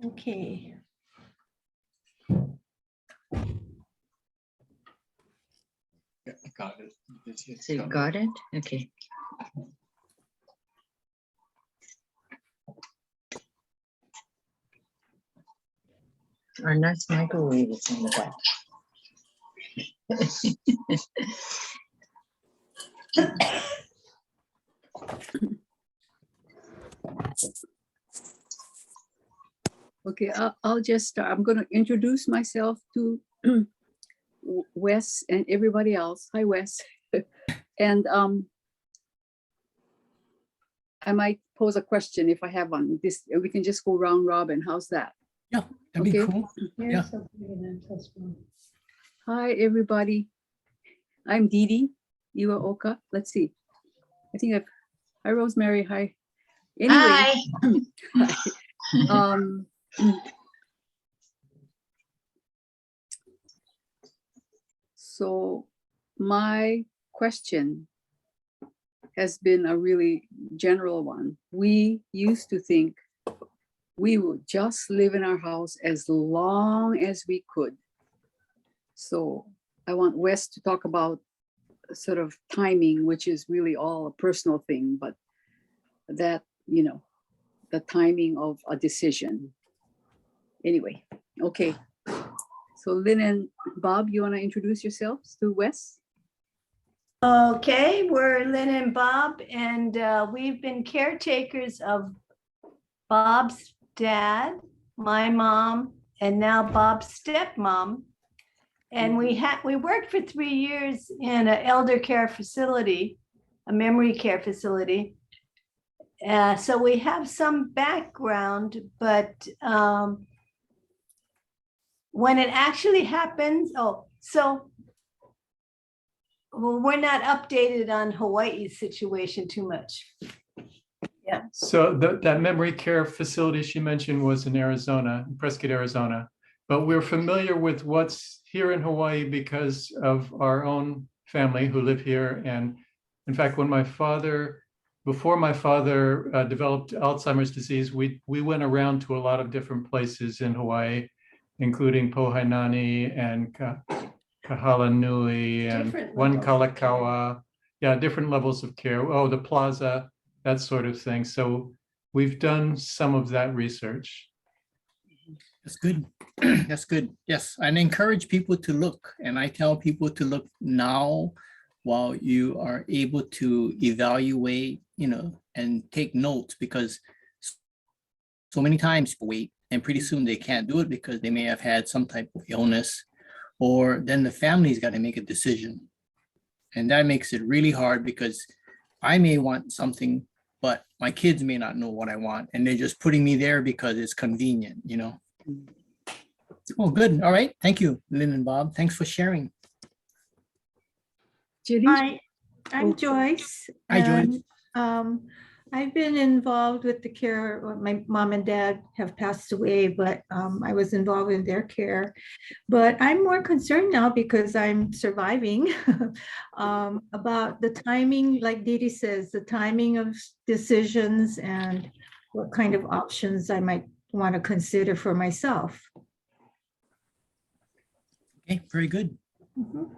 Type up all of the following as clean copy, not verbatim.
Okay. Yeah, I got it. So you got it? Okay. Our next microwave is in the back. Okay, I'll just start. I'm going to introduce myself to Wes and everybody else. Hi, Wes. And I might pose a question if I have one. This we can just go round robin. How's that? Yeah, that'd be Okay. cool. Yeah. Hi, everybody. I'm Dee Dee Iwaoka. Let's see. I think I've. Hi, Rosemary. Hi. Anyway. Hi. So my question has been a really general one. We used to think we would just live in our house as long as we could. So I want Wes to talk about sort of timing, which is really all a personal thing, but that, you know, the timing of a decision. Anyway, okay. So Lynn and Bob, you want to introduce yourselves to Wes? Okay, we're Lynn and Bob, and we've been caretakers of Bob's dad, my mom, and now Bob's stepmom. And we worked for 3 years in an elder care facility, a memory care facility. So we have some background, but when it actually happens, well, we're not updated on Hawaii's situation too much. Yeah. So that memory care facility she mentioned was in Arizona, Prescott, Arizona. But we're familiar with what's here in Hawaii because of our own family who live here. And in fact, before my father developed Alzheimer's disease, we went around to a lot of different places in Hawaii, including Pohainani and Kahalanui and Different one levels of care. Kalakaua. Yeah, different levels of care. Oh, the plaza, that sort of thing. So we've done some of that research. That's good. That's good. Yes, and encourage people to look. And I tell people to look now while you are able to evaluate, and take notes, because so many times people wait and pretty soon they can't do it because they may have had some type of illness, or then the family's got to make a decision. And that makes it really hard because I may want something, but my kids may not know what I want. And they're just putting me there because it's convenient, Oh, good. All right. Thank you, Lynn and Bob. Thanks for sharing. Judy? Hi, I'm Joyce. Hi, Joyce. and, I've been involved with the care. My mom and dad have passed away, but I was involved in their care. But I'm more concerned now because I'm surviving about the timing, like Dee Dee says, the timing of decisions and what kind of options I might want to consider for myself. Okay, very good. Mhm.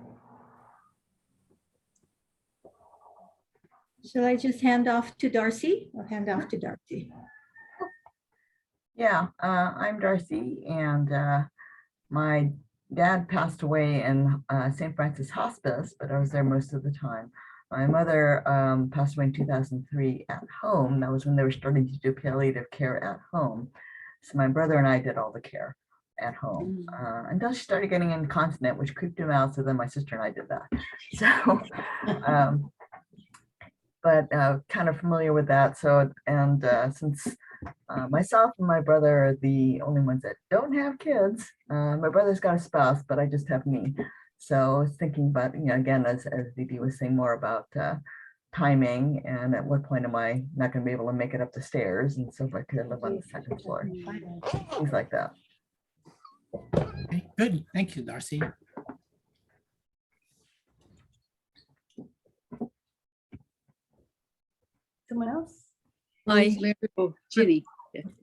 Shall I just hand off to Darcy? I'll hand off to Darcy. Yeah, I'm Darcy, and my dad passed away in St. Francis Hospice, but I was there most of the time. My mother passed away in 2003 at home. That was when they were starting to do palliative care at home. So my brother and I did all the care at home until she started getting incontinent, which creeped him out. So then my sister and I did that. So, but kind of familiar with that. So, and since myself and my brother are the only ones that don't have kids, my brother's got a spouse, but I just have me. So I was thinking about, again, as Dee Dee was saying more about timing and at what point am I not going to be able to make it up the stairs, and so if I could live on the second floor, things like that. Okay, good. Thank you, Darcy. Someone else? Hi, Mary. Oh, Ginny.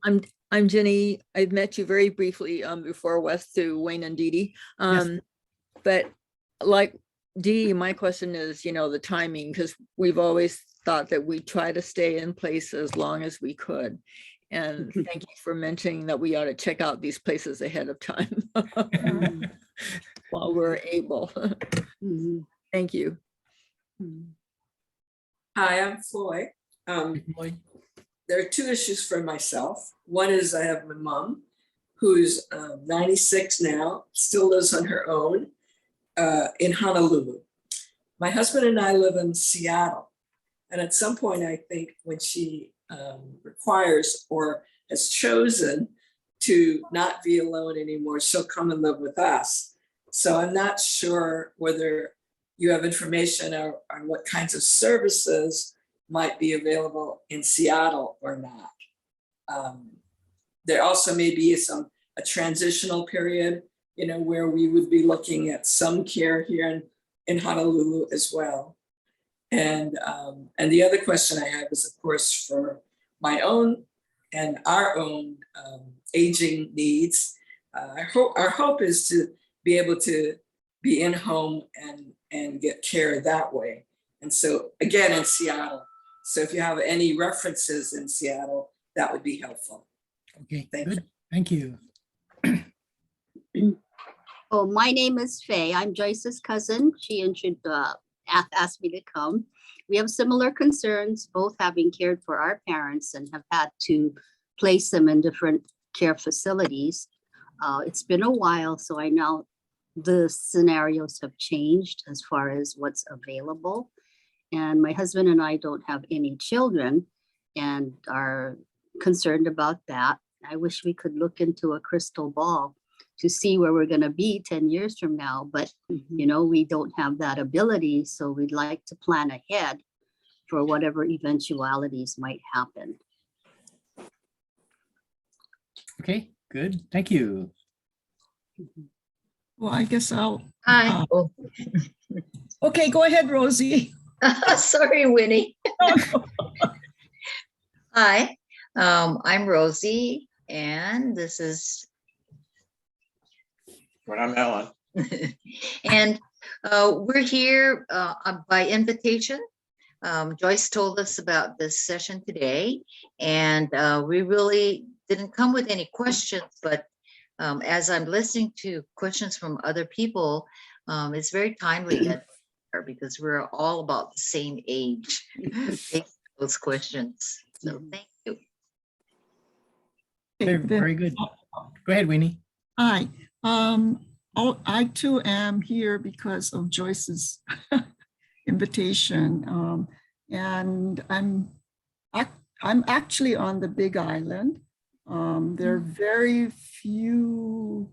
I'm Jenny. I've met you very briefly before West through Wayne and Dee Dee. But like Dee, my question is, the timing, because we've always thought that we try to stay in place as long as we could. And thank you for mentioning that we ought to check out these places ahead of time while we're able. Mhm. Thank you. Hi, I'm Floyd. There are two issues for myself. One is I have my mom, who's 96 now, still lives on her own in Honolulu. My husband and I live in Seattle. And at some point, I think when she requires or has chosen to not be alone anymore, she'll come and live with us. So I'm not sure whether you have information on what kinds of services might be available in Seattle or not. There also may be a transitional period, where we would be looking at some care here in Honolulu as well. And the other question I have is, of course, for my own and our own aging needs. Our hope is to be able to be in home and get care that way. And so again, in Seattle. So if you have any references in Seattle, that would be helpful. Okay, Thank good. Thank you. Oh, my name is Faye. I'm Joyce's cousin. She asked me to come. We have similar concerns, both having cared for our parents and have had to place them in different care facilities. It's been a while, so I know the scenarios have changed as far as what's available. And my husband and I don't have any children and are concerned about that. I wish we could look into a crystal ball to see where we're going to be 10 years from now, but we don't have that ability. So we'd like to plan ahead for whatever eventualities might happen. Okay, good. Thank you. Well, I guess I'll. Hi. Oh, Okay, go ahead, Rosie. sorry, Winnie. Oh, no. Hi, I'm Rosie, and this is. When I'm Ellen. And we're here by invitation. Joyce told us about this session today, and we really didn't come with any questions, but as I'm listening to questions from other people, it's very timely because we're all about the same age. Those questions. So thank you. Very good. Go ahead, Winnie. Hi. I too am here because of Joyce's invitation. And I'm actually on the Big Island. There are very few,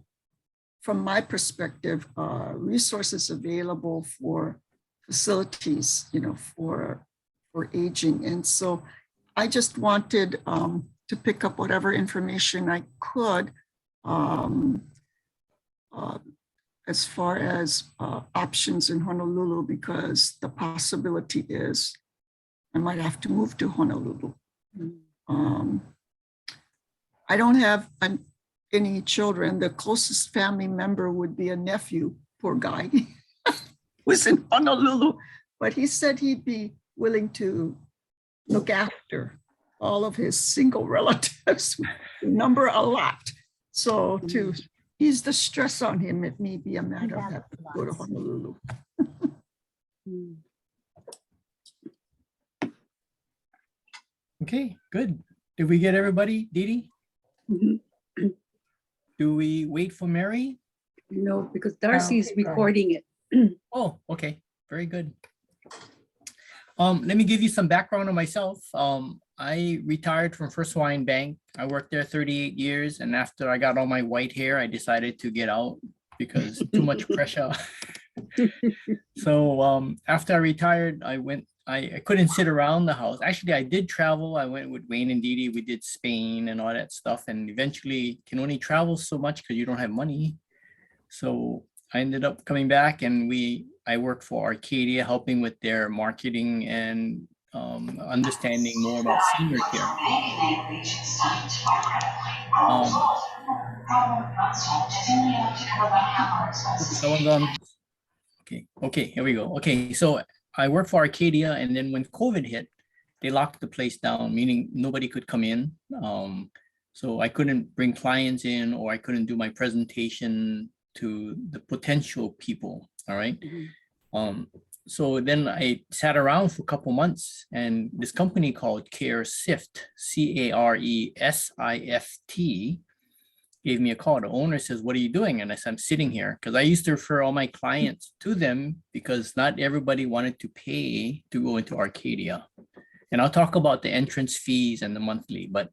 from my perspective, resources available for facilities, for aging. And so I just wanted to pick up whatever information I could as far as options in Honolulu, because the possibility is I might have to move to Honolulu. I don't have any children. The closest family member would be a nephew, poor guy, was in Honolulu, but he said he'd be willing to look after all of his single relatives, number a lot. So to ease the stress on him, it may be a matter of having to go to Honolulu. Okay, good. Did we get everybody, Dee Dee? Do we wait for Mary? No, because Darcy's recording it. Oh, okay, very good. Let me give you some background on myself. I retired from First Hawaiian Bank. I worked there 38 years, and after I got all my white hair, I decided to get out because too much pressure. So after I retired, I couldn't sit around the house. Actually, I did travel. I went with Wayne and Dee Dee. We did Spain and all that stuff, and eventually can only travel so much because you don't have money. So I ended up coming back, and I worked for Arcadia, helping with their marketing and understanding more about senior care. Someone's on. Okay, here we go. Okay, so I work for Arcadia, and then when COVID hit, they locked the place down, meaning nobody could come in. So I couldn't bring clients in, or I couldn't do my presentation to the potential people. All right. So then I sat around for a couple months, and this company called CareSift, CareSift, gave me a call. The owner says, "What are you doing?" And I said, "I'm sitting here," because I used to refer all my clients to them because not everybody wanted to pay to go into Arcadia. And I'll talk about the entrance fees and the monthly, but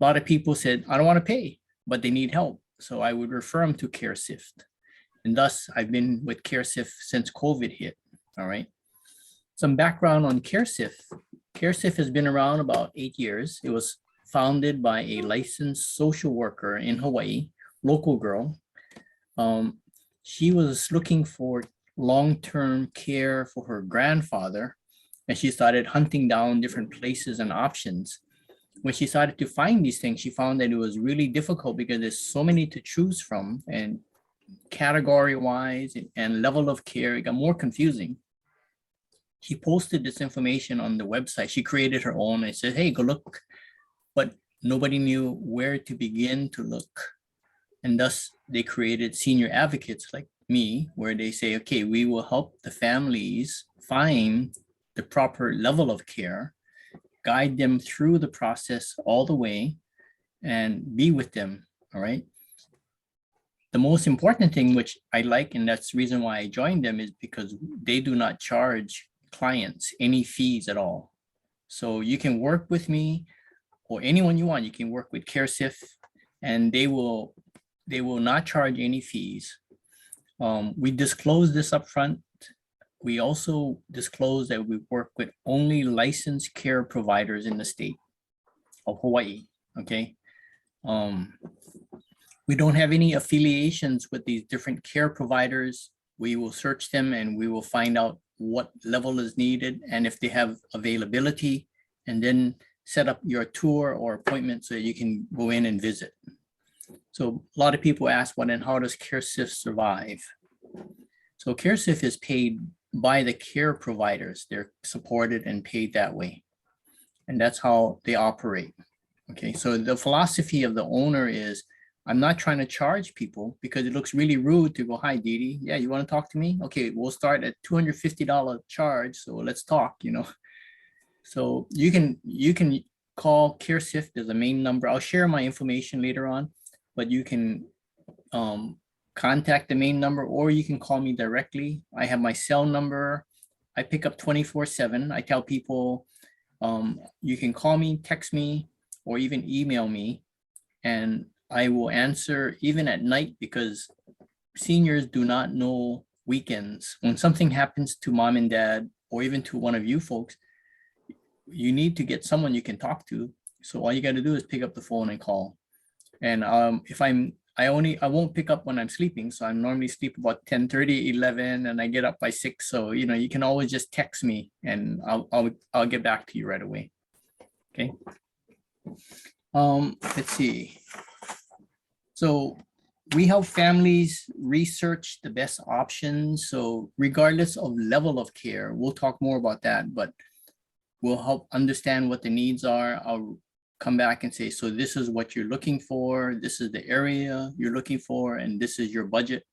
a lot of people said, "I don't want to pay," but they need help. So I would refer them to CareSift. And thus I've been with CareSift since COVID hit. All right. Some background on CareSift. CareSift has been around about 8 years. It was founded by a licensed social worker in Hawaii, local girl. She was looking for long-term care for her grandfather, and she started hunting down different places and options. When she started to find these things, she found that it was really difficult because there's so many to choose from, and category-wise and level of care, it got more confusing. She posted this information on the website. She created her own and said, "Hey, go look." But nobody knew where to begin to look. And thus they created senior advocates like me, where they say, okay, we will help the families find the proper level of care, guide them through the process all the way, and be with them. All right. The most important thing, which I like, and that's the reason why I joined them, is because they do not charge clients any fees at all. So you can work with me or anyone you want. You can work with CareSift, and they will not charge any fees. We disclose this upfront. We also disclose that we work with only licensed care providers in the state of Hawaii. Okay. We don't have any affiliations with these different care providers. We will search them and we will find out what level is needed and if they have availability, and then set up your tour or appointment so you can go in and visit. So a lot of people ask, well, then how does CareSift survive? So CareSift is paid by the care providers. They're supported and paid that way. And that's how they operate. Okay, so the philosophy of the owner is, I'm not trying to charge people because it looks really rude to go, "Hi, Didi. Yeah, you want to talk to me? Okay, we'll start at $250 charge. So let's talk, you know." So you can call CareSift as a main number. I'll share my information later on, but you can contact the main number, or you can call me directly. I have my cell number. I pick up 24/7. I tell people you can call me, text me, or even email me, and I will answer even at night, because seniors do not know weekends. When something happens to mom and dad, or even to one of you folks, you need to get someone you can talk to. So all you got to do is pick up the phone and call. And if I won't pick up when I'm sleeping. So I normally sleep about 10:30, 11, and I get up by 6. So, you know, you can always just text me and I'll get back to you right away. Okay. Let's see. So we help families research the best options. So regardless of level of care, we'll talk more about that, but we'll help understand what the needs are. I'll come back and say, so this is what you're looking for. This is the area you're looking for, and this is your budget.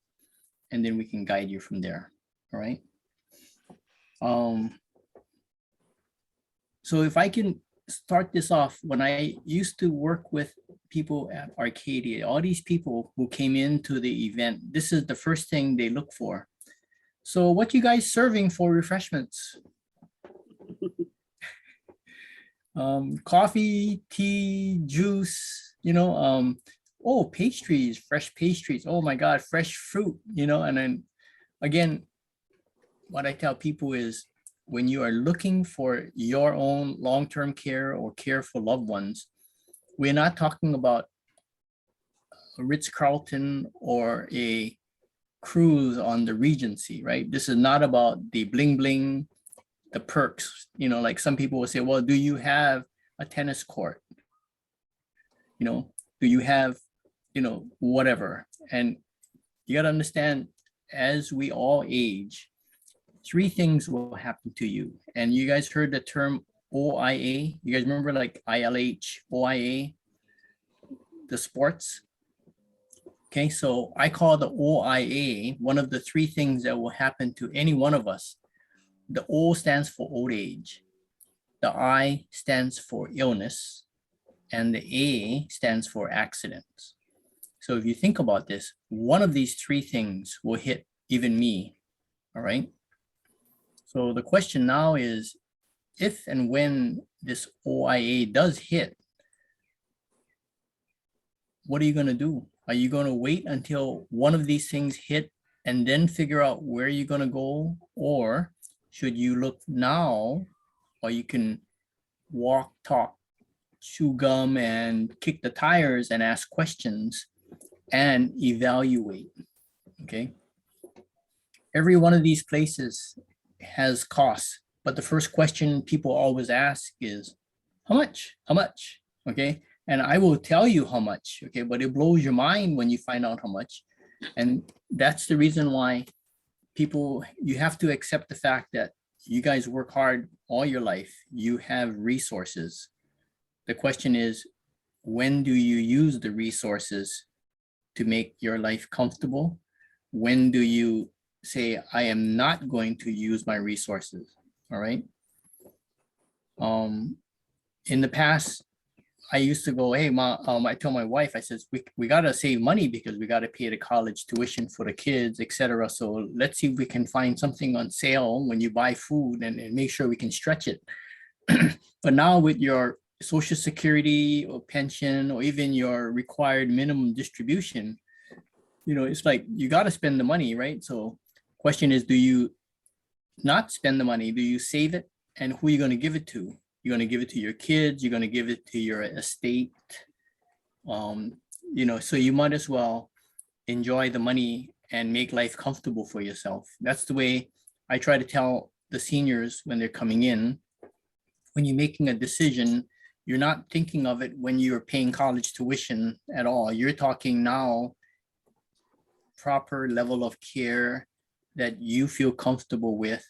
And then we can guide you from there. All right. So if I can start this off, when I used to work with people at Arcadia, all these people who came into the event, this is the first thing they look for. So what you guys serving for refreshments? Coffee, tea, juice, you know, oh, pastries, fresh pastries. Oh my God, fresh fruit, you know. And then again, what I tell people is, when you are looking for your own long-term care or care for loved ones, we're not talking about a Ritz-Carlton or a cruise on the Regency, right? This is not about the bling bling, the perks, you know, like some people will say, well, do you have a tennis court? You know, do you have, you know, whatever? And you got to understand, as we all age, 3 things will happen to you. And you guys heard the term OIA. You guys remember like ILH, OIA, the sports? Okay, so I call the OIA one of the 3 things that will happen to any one of us. The O stands for old age. The I stands for illness. And the A stands for accidents. So if you think about this, one of these 3 things will hit even me, all right? So the question now is, if and when this OIA does hit, what are you gonna do? Are you gonna wait until one of these things hit and then figure out where you're gonna go? Or should you look now, or you can walk, talk, chew gum, and kick the tires and ask questions and evaluate, okay? Every one of these places has costs, but the first question people always ask is, how much? How much? Okay, and I will tell you how much, okay, but it blows your mind when you find out how much. And that's the reason why people, you have to accept the fact that you guys work hard all your life, you have resources. The question is, when do you use the resources to make your life comfortable? When do you say, I am not going to use my resources? All right. In the past, I used to go, hey, I tell my wife, I says, we got to save money because we got to pay the college tuition for the kids, etc. So let's see if we can find something on sale when you buy food and make sure we can stretch it. But now with your Social Security or pension, or even your required minimum distribution, you know, it's like you got to spend the money, right? So question is, do you not spend the money? Do you save it? And who are you going to give it to? You're going to give it to your kids, you're going to give it to your estate. You know, so you might as well enjoy the money and make life comfortable for yourself. That's the way I try to tell the seniors when they're coming in. When you're making a decision, you're not thinking of it when you're paying college tuition at all. You're talking now proper level of care that you feel comfortable with,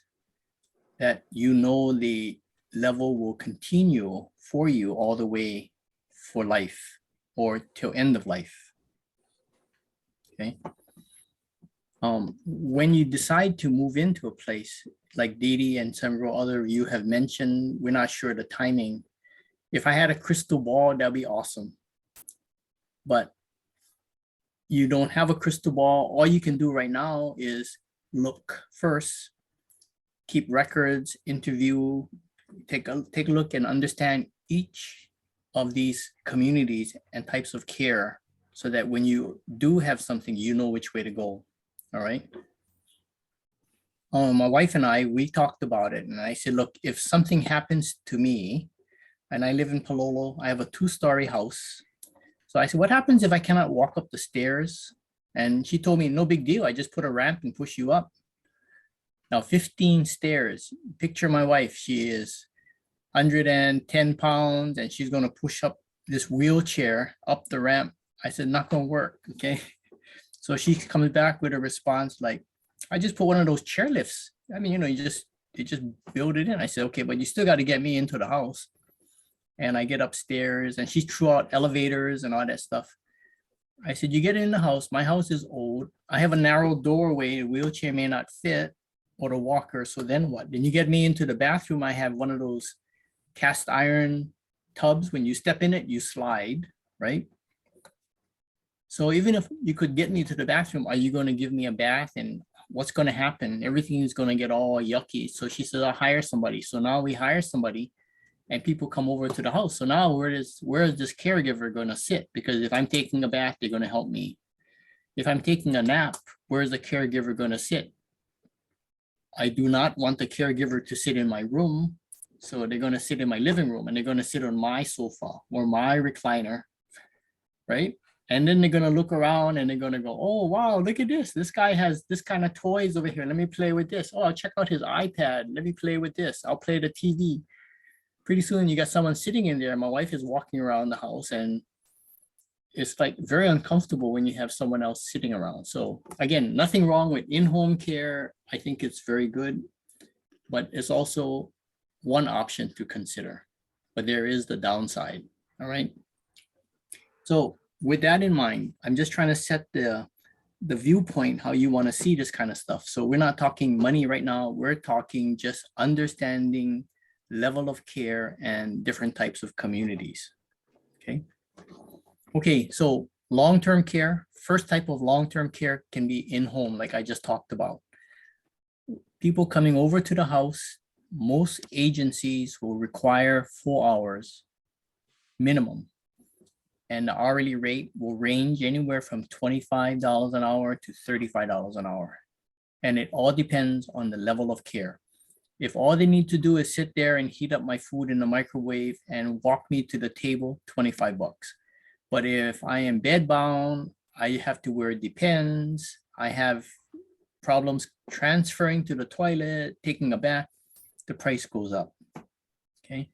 that you know the level will continue for you all the way for life or till end of life. Okay. When you decide to move into a place like Didi and several other you have mentioned, we're not sure the timing. If I had a crystal ball, that'd be awesome. But you don't have a crystal ball. All you can do right now is look first, keep records, interview, take a look and understand each of these communities and types of care, so that when you do have something, you know which way to go. All right. My wife and I, we talked about it, and I said, look, if something happens to me, and I live in Palolo, I have a 2-story house. So I said, what happens if I cannot walk up the stairs? And she told me, no big deal. I just put a ramp and push you up. Now, 15 stairs. Picture my wife. She is 110 pounds, and she's going to push up this wheelchair up the ramp. I said, not going to work. Okay. So she comes back with a response like, I just put one of those chair lifts. I mean, you know, you just build it in. I said, okay, but you still got to get me into the house. And I get upstairs, and she threw out elevators and all that stuff. I said, you get in the house. My house is old. I have a narrow doorway. The wheelchair may not fit, or the walker. So then what? Then you get me into the bathroom. I have one of those cast iron tubs. When you step in it, you slide, right? So even if you could get me to the bathroom, are you going to give me a bath? And what's going to happen? Everything is going to get all yucky. So she says, I'll hire somebody. So now we hire somebody, and people come over to the house. So now where is this caregiver going to sit? Because if I'm taking a bath, they're going to help me. If I'm taking a nap, where's the caregiver going to sit? I do not want the caregiver to sit in my room. So they're going to sit in my living room, and they're going to sit on my sofa or my recliner, right? And then they're gonna look around and they're gonna go, oh, wow, look at this. This guy has this kind of toys over here. Let me play with this. Oh, check out his iPad. Let me play with this. I'll play the TV. Pretty soon you got someone sitting in there. My wife is walking around the house and it's like very uncomfortable when you have someone else sitting around. So again, nothing wrong with in-home care. I think it's very good, but it's also one option to consider, but there is the downside. All right. So with that in mind, I'm just trying to set the viewpoint, how you want to see this kind of stuff. So we're not talking money right now. We're talking just understanding level of care and different types of communities. Okay. Okay, so long-term care, first type of long-term care can be in-home, like I just talked about. People coming over to the house, most agencies will require 4 hours minimum. And the hourly rate will range anywhere from $25 an hour to $35 an hour. And it all depends on the level of care. If all they need to do is sit there and heat up my food in the microwave and walk me to the table, 25 bucks. But if I am bedbound, I have to wear Depends, I have problems transferring to the toilet, taking a bath, the price goes up. Okay.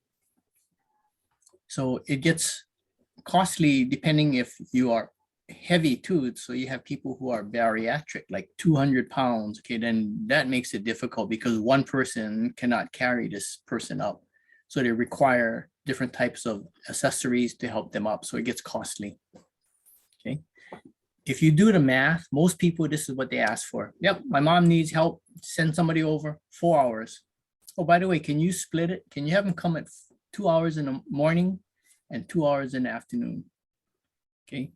So it gets costly depending if you are heavy too. So you have people who are bariatric, like 200 pounds. Okay, then that makes it difficult because one person cannot carry this person up. So they require different types of accessories to help them up. So it gets costly. Okay. If you do the math, most people, this is what they ask for. Yep, my mom needs help. Send somebody over, 4 hours. Oh, by the way, can you split it? Can you have them come at 2 hours in the morning and 2 hours in the afternoon? Okay.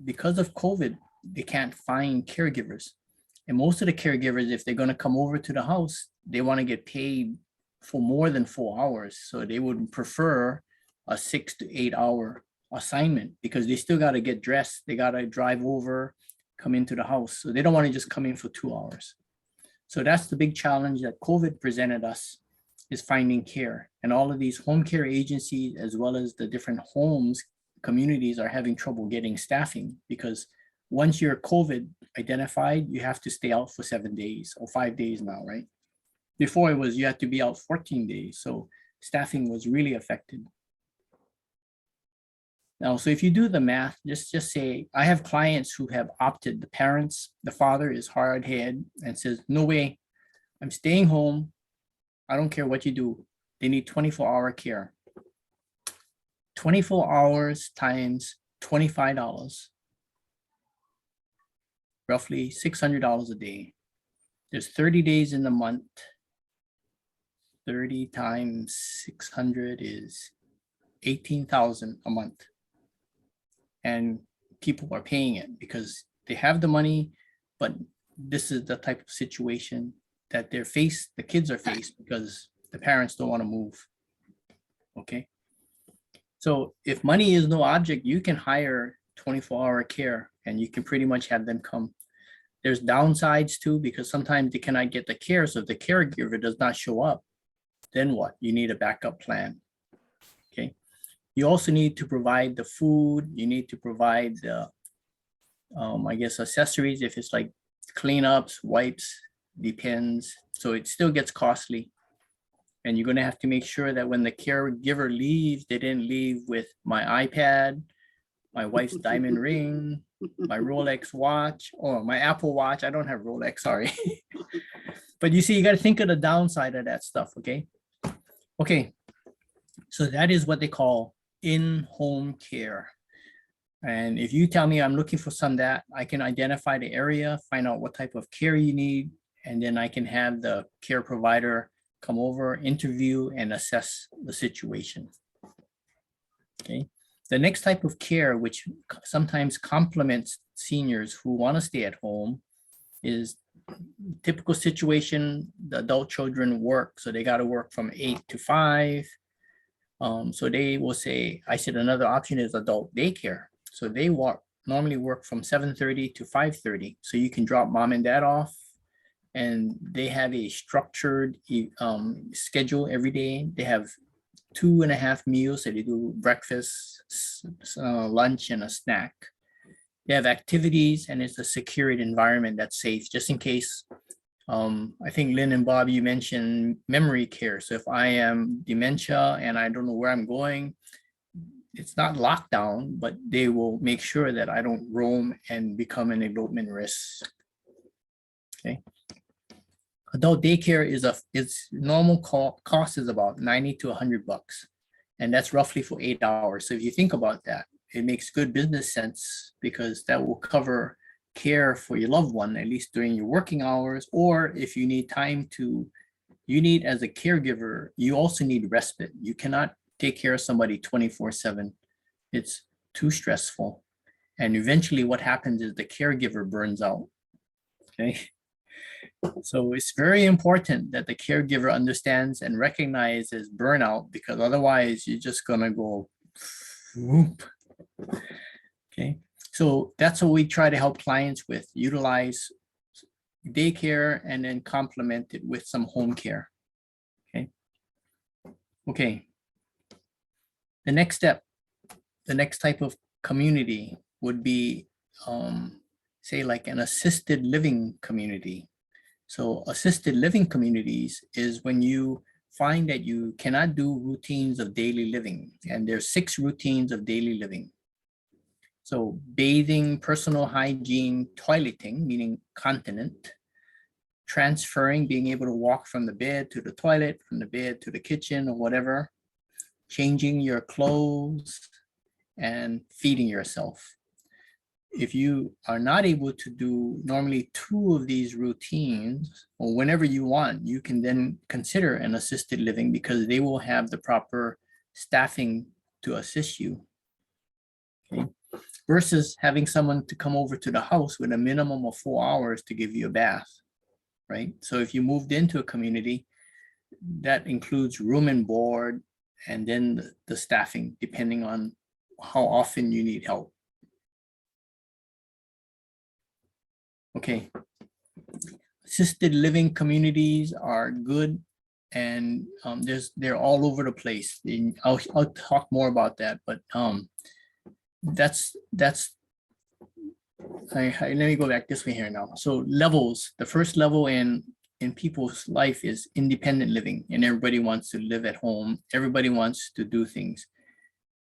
Because of COVID, they can't find caregivers. And most of the caregivers, if they're going to come over to the house, they want to get paid for more than 4 hours. So they would prefer a 6 to 8 hour assignment because they still got to get dressed. They got to drive over, come into the house. So they don't want to just come in for 2 hours. So that's the big challenge that COVID presented us, is finding care. And all of these home care agencies, as well as the different homes, communities are having trouble getting staffing because once you're COVID identified, you have to stay out for 7 days or 5 days now, right? Before it was you had to be out 14 days. So staffing was really affected. Now, so if you do the math, just say, I have clients who have opted, the parents, the father is hard head and says, no way, I'm staying home. I don't care what you do. They need 24-hour care. 24 hours times $25, roughly $600 a day. There's 30 days in the month. 30 times 600 is 18,000 a month. And people are paying it because they have the money, but this is the type of situation that they're faced, the kids are faced because the parents don't want to move. Okay. So if money is no object, you can hire 24-hour care and you can pretty much have them come. There's downsides too, because sometimes they cannot get the care. So if the caregiver does not show up, then what? You need a backup plan. Okay. You also need to provide the food. You need to provide the, I guess, accessories. If it's like cleanups, wipes, Depends. So it still gets costly. And you're going to have to make sure that when the caregiver leaves, they didn't leave with my iPad, my wife's diamond ring, my Rolex watch, or my Apple Watch. I don't have Rolex, sorry. But you see, you got to think of the downside of that stuff, okay? Okay, so that is what they call in-home care. And if you tell me I'm looking for some that, I can identify the area, find out what type of care you need, and then I can have the care provider come over, interview, and assess the situation. Okay. The next type of care, which sometimes complements seniors who want to stay at home, is typical situation. The adult children work, so they got to work from 8 to 5. So they will say, I said another option is adult daycare. So they normally work from 7:30 to 5:30. So you can drop mom and dad off, and they have a structured schedule every day. They have 2.5 meals. So they do breakfast, lunch, and a snack. They have activities, and it's a secured environment that's safe, just in case. I think Lynn and Bob, you mentioned memory care. So if I am dementia and I don't know where I'm going, it's not locked down, but they will make sure that I don't roam and become an elopement risk. Okay. Adult daycare is its normal cost is about $90 to $100, and that's roughly for 8 hours. So if you think about that, it makes good business sense, because that will cover care for your loved one, at least during your working hours, or if you need time to, you need as a caregiver, you also need respite. You cannot take care of somebody 24/7. It's too stressful. And eventually what happens is the caregiver burns out. Okay. So it's very important that the caregiver understands and recognizes burnout, because otherwise you're just gonna go whoop. Okay. So that's what we try to help clients with, utilize daycare and then complement it with some home care. Okay. Okay. The next step, the next type of community would be, say, like an assisted living community. So assisted living communities is when you find that you cannot do routines of daily living, and there's 6 routines of daily living. So bathing, personal hygiene, toileting, meaning continent, transferring, being able to walk from the bed to the toilet, from the bed to the kitchen or whatever, changing your clothes, and feeding yourself. If you are not able to do normally 2 of these routines, or whenever you want, you can then consider an assisted living, because they will have the proper staffing to assist you. Okay. Versus having someone to come over to the house with a minimum of 4 hours to give you a bath, right? So if you moved into a community, that includes room and board, and then the staffing, depending on how often you need help. Okay. Assisted living communities are good, and they're all over the place. And I'll talk more about that, but that's let me go back this way here now. So levels, the first level in people's life is independent living, and everybody wants to live at home. Everybody wants to do things.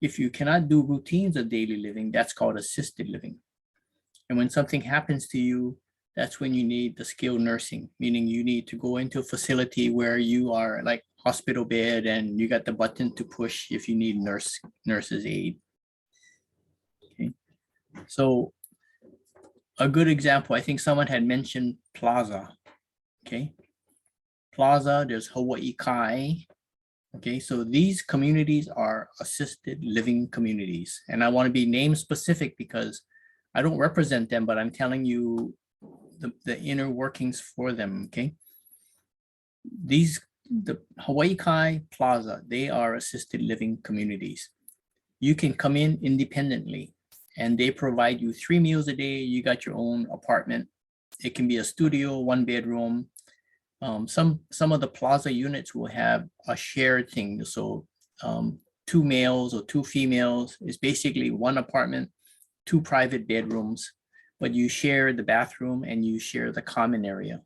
If you cannot do routines of daily living, that's called assisted living. And when something happens to you, that's when you need the skilled nursing, meaning you need to go into a facility where you are like hospital bed, and you got the button to push if you need nurse's aid. Okay. So a good example, I think someone had mentioned Plaza. Okay. Plaza, there's Hawaii Kai. Okay, so these communities are assisted living communities, and I want to be name specific because I don't represent them, but I'm telling you the inner workings for them. Okay, the Hawaii Kai Plaza, they are assisted living communities. You can come in independently, and they provide you 3 meals a day. You got your own apartment. It can be a studio, 1 bedroom. Some of the Plaza units will have a shared thing. So 2 males or 2 females is basically 1 apartment, 2 private bedrooms, but you share the bathroom and you share the common area.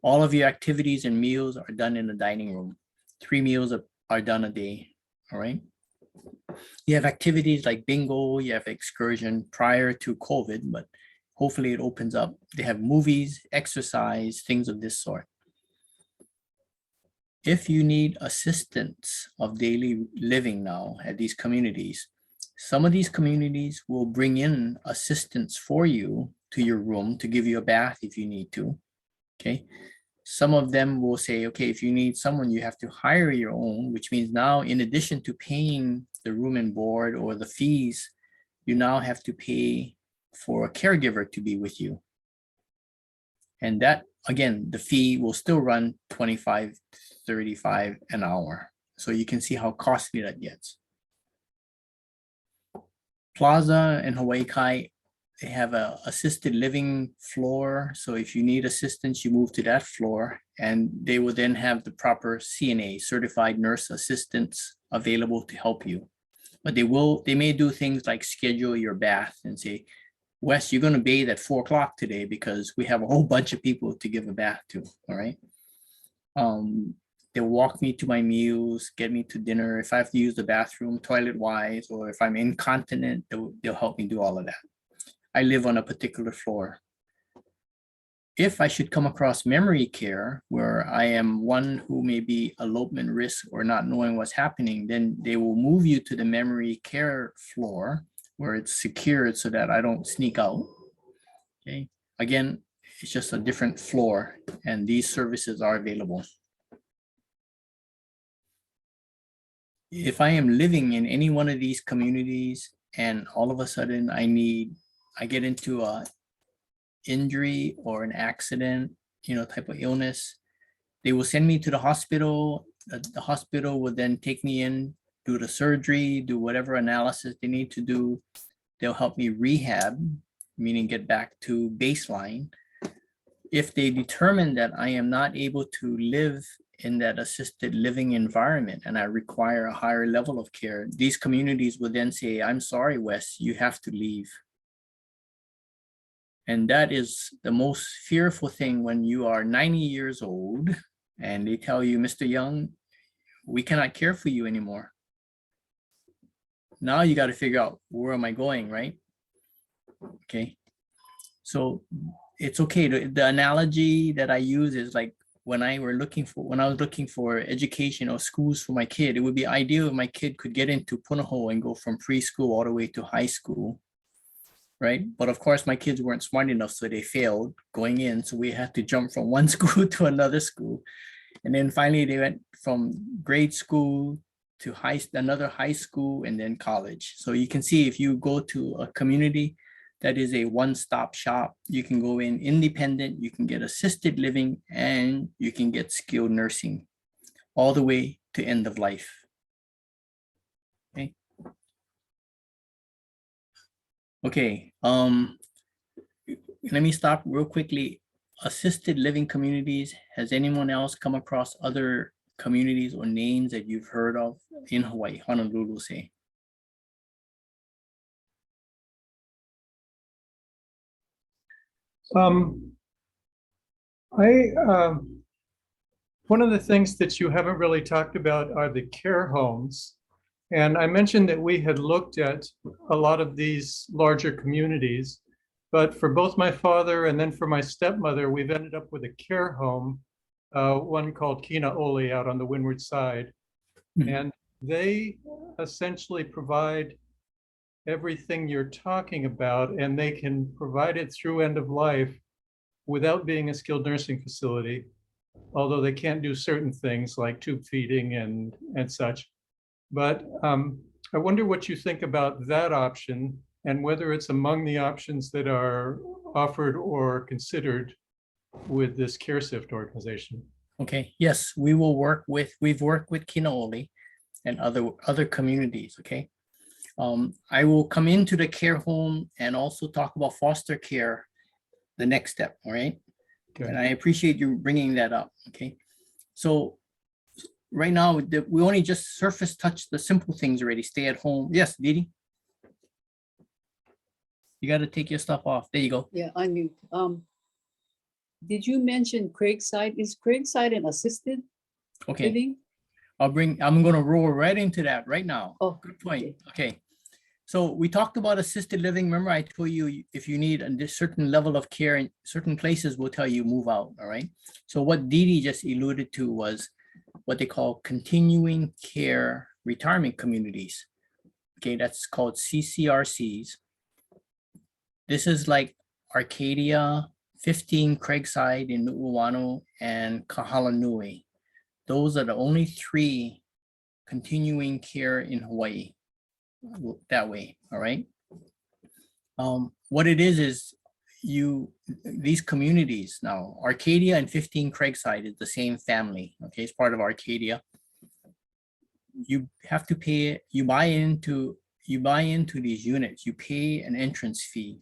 All of your activities and meals are done in the dining room. 3 meals are done a day, all right? You have activities like bingo, you have excursion prior to COVID, but hopefully it opens up. They have movies, exercise, things of this sort. If you need assistance of daily living now at these communities, some of these communities will bring in assistance for you to your room to give you a bath if you need to, okay? Some of them will say, okay, if you need someone, you have to hire your own, which means now in addition to paying the room and board or the fees, you now have to pay for a caregiver to be with you. And that, again, the fee will still run $25 to $35 an hour. So you can see how costly that gets. Plaza and Hawaii Kai, they have a assisted living floor. So if you need assistance, you move to that floor, and they will then have the proper CNA, certified nurse assistants available to help you. But they may do things like schedule your bath and say, Wes, you're going to bathe at 4 o'clock today because we have a whole bunch of people to give a bath to. All right. They'll walk me to my meals, get me to dinner. If I have to use the bathroom toilet wise, or if I'm incontinent, they'll help me do all of that. I live on a particular floor. If I should come across memory care where I am one who may be elopement risk or not knowing what's happening, then they will move you to the memory care floor where it's secured so that I don't sneak out. Okay. Again, it's just a different floor and these services are available. If I am living in any one of these communities and all of a sudden I get into a injury or an accident, type of illness, they will send me to the hospital. The hospital will then take me in, do the surgery, do whatever analysis they need to do. They'll help me rehab, meaning get back to baseline. If they determine that I am not able to live in that assisted living environment and I require a higher level of care, these communities will then say, I'm sorry, Wes, you have to leave. And that is the most fearful thing when you are 90 years old and they tell you, Mr. Young, we cannot care for you anymore. Now you got to figure out, where am I going, right? Okay. So it's okay. The analogy that I use is like when I was looking for education or schools for my kid, it would be ideal if my kid could get into Punahou and go from preschool all the way to high school. Right. But of course, my kids weren't smart enough, so they failed going in. So we had to jump from one school to another school. And then finally, they went from grade school to another high school and then college. So you can see if you go to a community that is a one-stop shop, you can go in independent, you can get assisted living, and you can get skilled nursing all the way to end of life. Okay. Okay, let me stop real quickly. Assisted living communities, has anyone else come across other communities or names that you've heard of in Hawaii, Honolulu, say? One of the things that you haven't really talked about are the care homes. And I mentioned that we had looked at a lot of these larger communities, but for both my father and then for my stepmother, we've ended up with a care home, one called Kinaoli out on the windward side. Mhm. And they essentially provide everything you're talking about, and they can provide it through end of life without being a skilled nursing facility, although they can't do certain things like tube feeding and such. But I wonder what you think about that option and whether it's among the options that are offered or considered with this CareSift organization. Okay, yes, we've worked with Kinaoli and other communities, okay? I will come into the care home and also talk about foster care, the next step, all right? Okay. And I appreciate you bringing that up, okay? So right now, we only just surface touch the simple things already, stay at home. Yes, Didi? You got to take your stuff off. There you go. Yeah, unmute. Did you mention Craigside? Is Craigside an assisted Okay, living? I'm going to roll right into that right now. Oh, Good point. Okay. So we talked about assisted living. Remember, I told you if you need a certain level of care in certain places, we'll tell you move out. All right. So what Didi just alluded to was what they call continuing care retirement communities. Okay, that's called CCRCs. This is like Arcadia, 15 Craigside in Nu'uanu, and Kahalanui. Those are the only 3 continuing care in Hawaii that way, all right? What it is these communities now, Arcadia and 15 Craigside is the same family, okay? It's part of Arcadia. You have to pay, you buy into these units, you pay an entrance fee.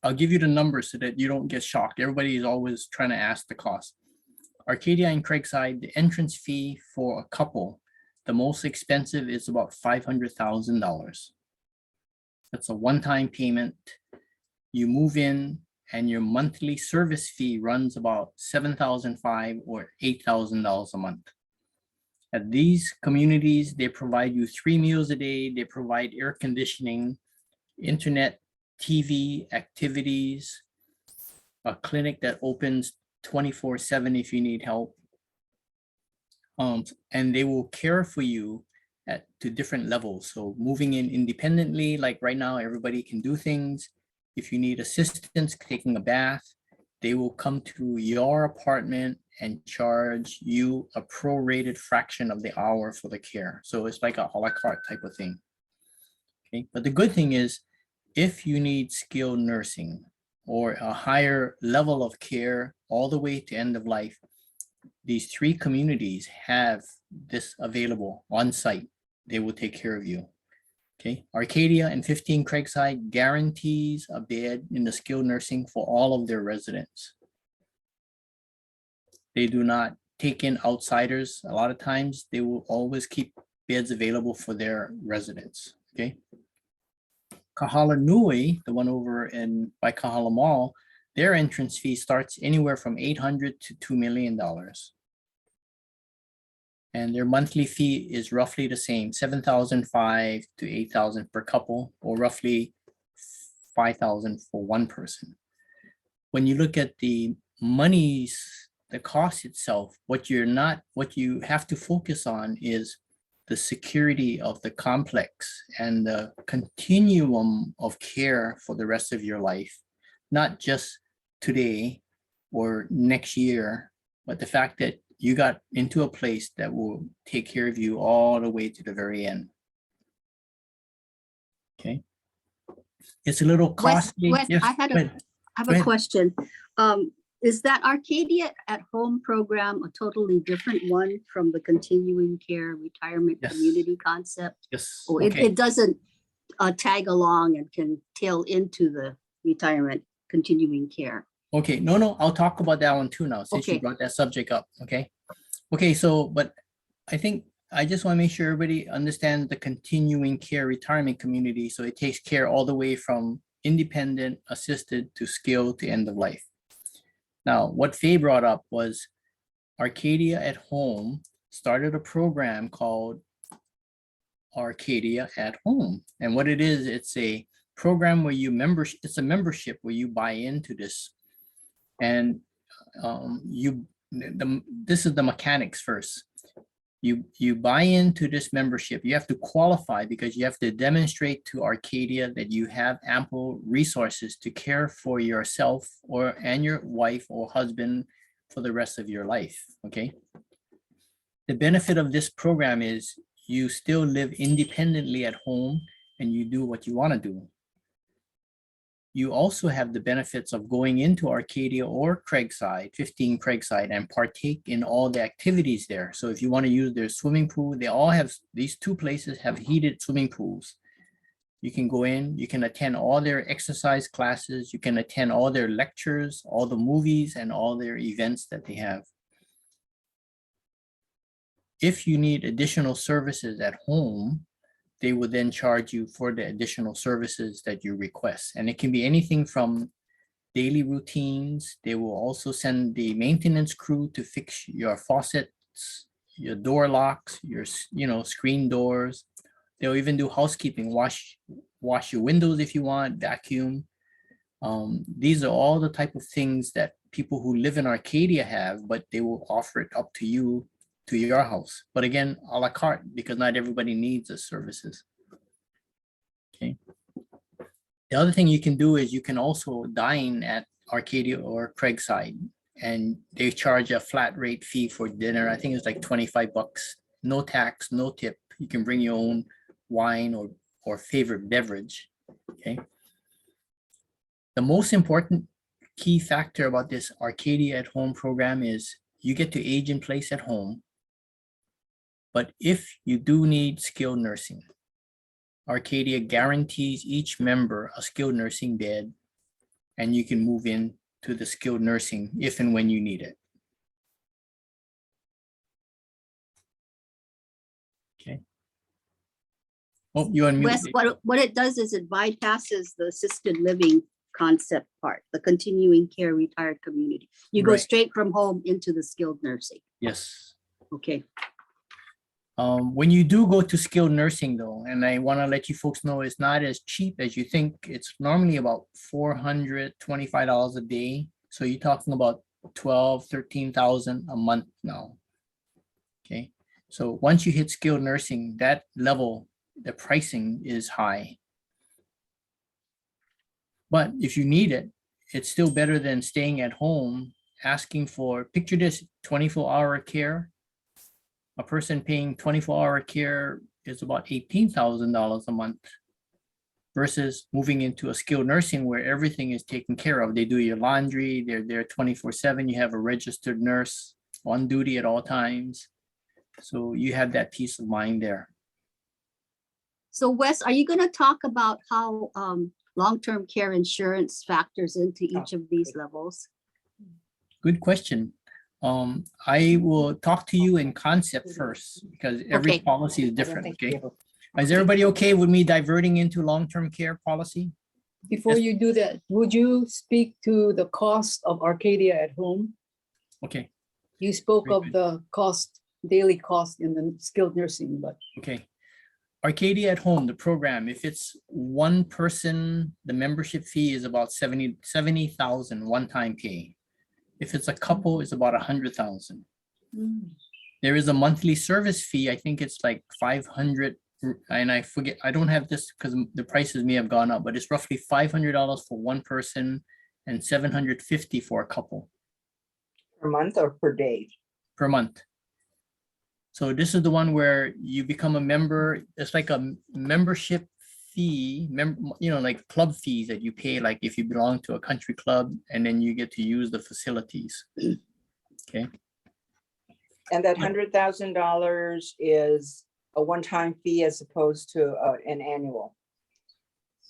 I'll give you the numbers so that you don't get shocked. Everybody is always trying to ask the cost. Arcadia and Craigside, the entrance fee for a couple The most expensive is about $500,000. That's a one-time payment. You move in and your monthly service fee runs about $7,500 or $8,000 a month. At these communities, they provide you 3 meals a day. They provide air conditioning, internet, TV, activities, a clinic that opens 24/7 if you need help. And they will care for you to different levels. So moving in independently, like right now, everybody can do things. If you need assistance taking a bath, they will come to your apartment and charge you a prorated fraction of the hour for the care. So it's like a la carte type of thing. Okay, but the good thing is, if you need skilled nursing or a higher level of care all the way to end of life, these 3 communities have this available on site. They will take care of you. Okay, Arcadia and 15 Craigside guarantees a bed in the skilled nursing for all of their residents. They do not take in outsiders. A lot of times they will always keep beds available for their residents. Okay. Kahala Nui, the one over in by Kahala Mall, their entrance fee starts anywhere from $800 to $2 million. And their monthly fee is roughly the same, $7,500 to $8,000 per couple, or roughly $5,000 for one person. When you look at the monies, the cost itself, what you have to focus on is the security of the complex and the continuum of care for the rest of your life, not just today or next year, but the fact that you got into a place that will take care of you all the way to the very end. Okay. It's a little costly. Wes, Yes, I go ahead. have Go a ahead. question. Is that Arcadia at Home program a totally different one from the continuing care retirement Yes. community concept? Yes. Or Okay. it doesn't tag along and can tail into the retirement continuing care? Okay, no, I'll talk about that one too now, since you Okay. brought that subject up, okay? Okay, so, but I think I just want to make sure everybody understands the continuing care retirement community. So it takes care all the way from independent, assisted to skilled to end of life. Now, what Faye brought up was Arcadia at Home started a program called Arcadia at Home. And what it is, it's a program where it's a membership where you buy into this. And this is the mechanics first. You buy into this membership. You have to qualify because you have to demonstrate to Arcadia that you have ample resources to care for yourself and your wife or husband for the rest of your life. Okay. The benefit of this program is you still live independently at home and you do what you want to do. You also have the benefits of going into Arcadia or Craigside, 15 Craigside, and partake in all the activities there. So if you want to use their swimming pool, they all have, these 2 places have heated swimming pools. You can go in, you can attend all their exercise classes, you can attend all their lectures, all the movies, and all their events that they have. If you need additional services at home, they will then charge you for the additional services that you request. And it can be anything from daily routines. They will also send the maintenance crew to fix your faucets, your door locks, your screen doors. They'll even do housekeeping, wash your windows if you want, vacuum. These are all the type of things that people who live in Arcadia have, but they will offer it up to you, to your house. But again, a la carte, because not everybody needs the services. Okay. The other thing you can do is you can also dine at Arcadia or Craigside, and they charge a flat rate fee for dinner. I think it's like $25, no tax, no tip. You can bring your own wine or favorite beverage. Okay. The most important key factor about this Arcadia at Home program is you get to age in place at home. But if you do need skilled nursing, Arcadia guarantees each member a skilled nursing bed, and you can move in to the skilled nursing if and when you need it. Oh, you unmute. Wes, what it does is it bypasses the assisted living concept part, the continuing care retired community. You go Right. straight from home into the skilled nursing. Yes. Okay. When you do go to skilled nursing though, and I want to let you folks know it's not as cheap as you think. It's normally about $425 a day. So you're talking about 13,000 a month now. Okay. So once you hit skilled nursing, that level, the pricing is high. But if you need it, it's still better than staying at home, asking for, picture this, 24-hour care. A person paying 24-hour care is about $18,000 a month versus moving into a skilled nursing where everything is taken care of. They do your laundry, they're there 24/7. You have a registered nurse on duty at all times. So you have that peace of mind there. So Wes, are you going to talk about how long-term care insurance factors into each of these levels? Good question. I will talk to you in concept first because every Okay. policy is different, okay? Is everybody okay with me diverting into long-term care policy? Before Yes. you do that, would you speak to the cost of Arcadia at home? Okay, You spoke Very of good. the cost, daily cost in the skilled nursing, but okay. Arcadia at Home, the program, if it's one person, the membership fee is about 70,000 one-time pay. If it's a couple, it's about 100,000. There is a monthly service fee. I think it's like 500, and I forget, I don't have this because the prices may have gone up, but it's roughly $500 for one person and 750 for a couple Per month or per day? per month. So this is the one where you become a member. It's like a membership fee, like club fees that you pay, like if you belong to a country club, and then you get to use the facilities. Okay. And that $100,000 is a one-time fee as opposed to an annual.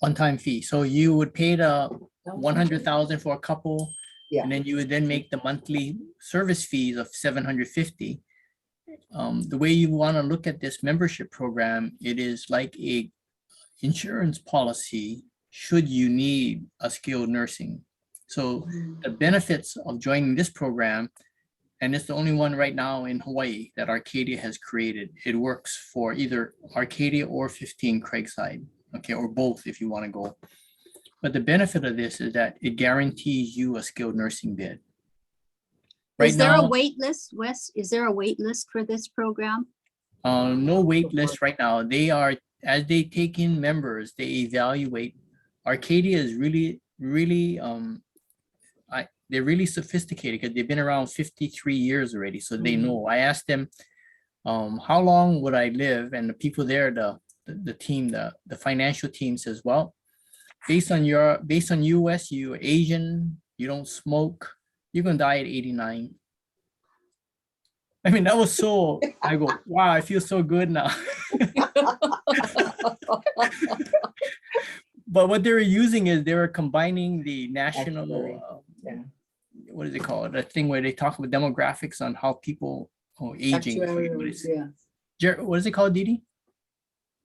One-time fee. So you would pay the 100,000 for a couple. Yeah. And then you would then make the monthly service fees of 750. The way you want to look at this membership program, it is like a insurance policy should you need a skilled nursing. So the benefits of joining this program, and it's the only one right now in Hawaii that Arcadia has created. It works for either Arcadia or 15 Craigside, okay, or both if you want to go. But the benefit of this is that it guarantees you a skilled nursing bed. Right Is there a now, wait list, Wes? Is there a wait list for this program? no wait list right now. They are, as they take in members, they evaluate. Arcadia is really, they're really sophisticated because they've been around 53 years already. So they know. I asked them, how long would I live? And the people there, the team, the financial team says, well, based on you, Wes, you're Asian, you don't smoke, you're gonna die at 89. I mean, that was so, I go, wow, I feel so good now. But what they were using is they were combining the national, Yeah. what is it called? The thing where they talk about demographics on how people aging. I forget what actuarials, it's- yeah, What is it called, Didi?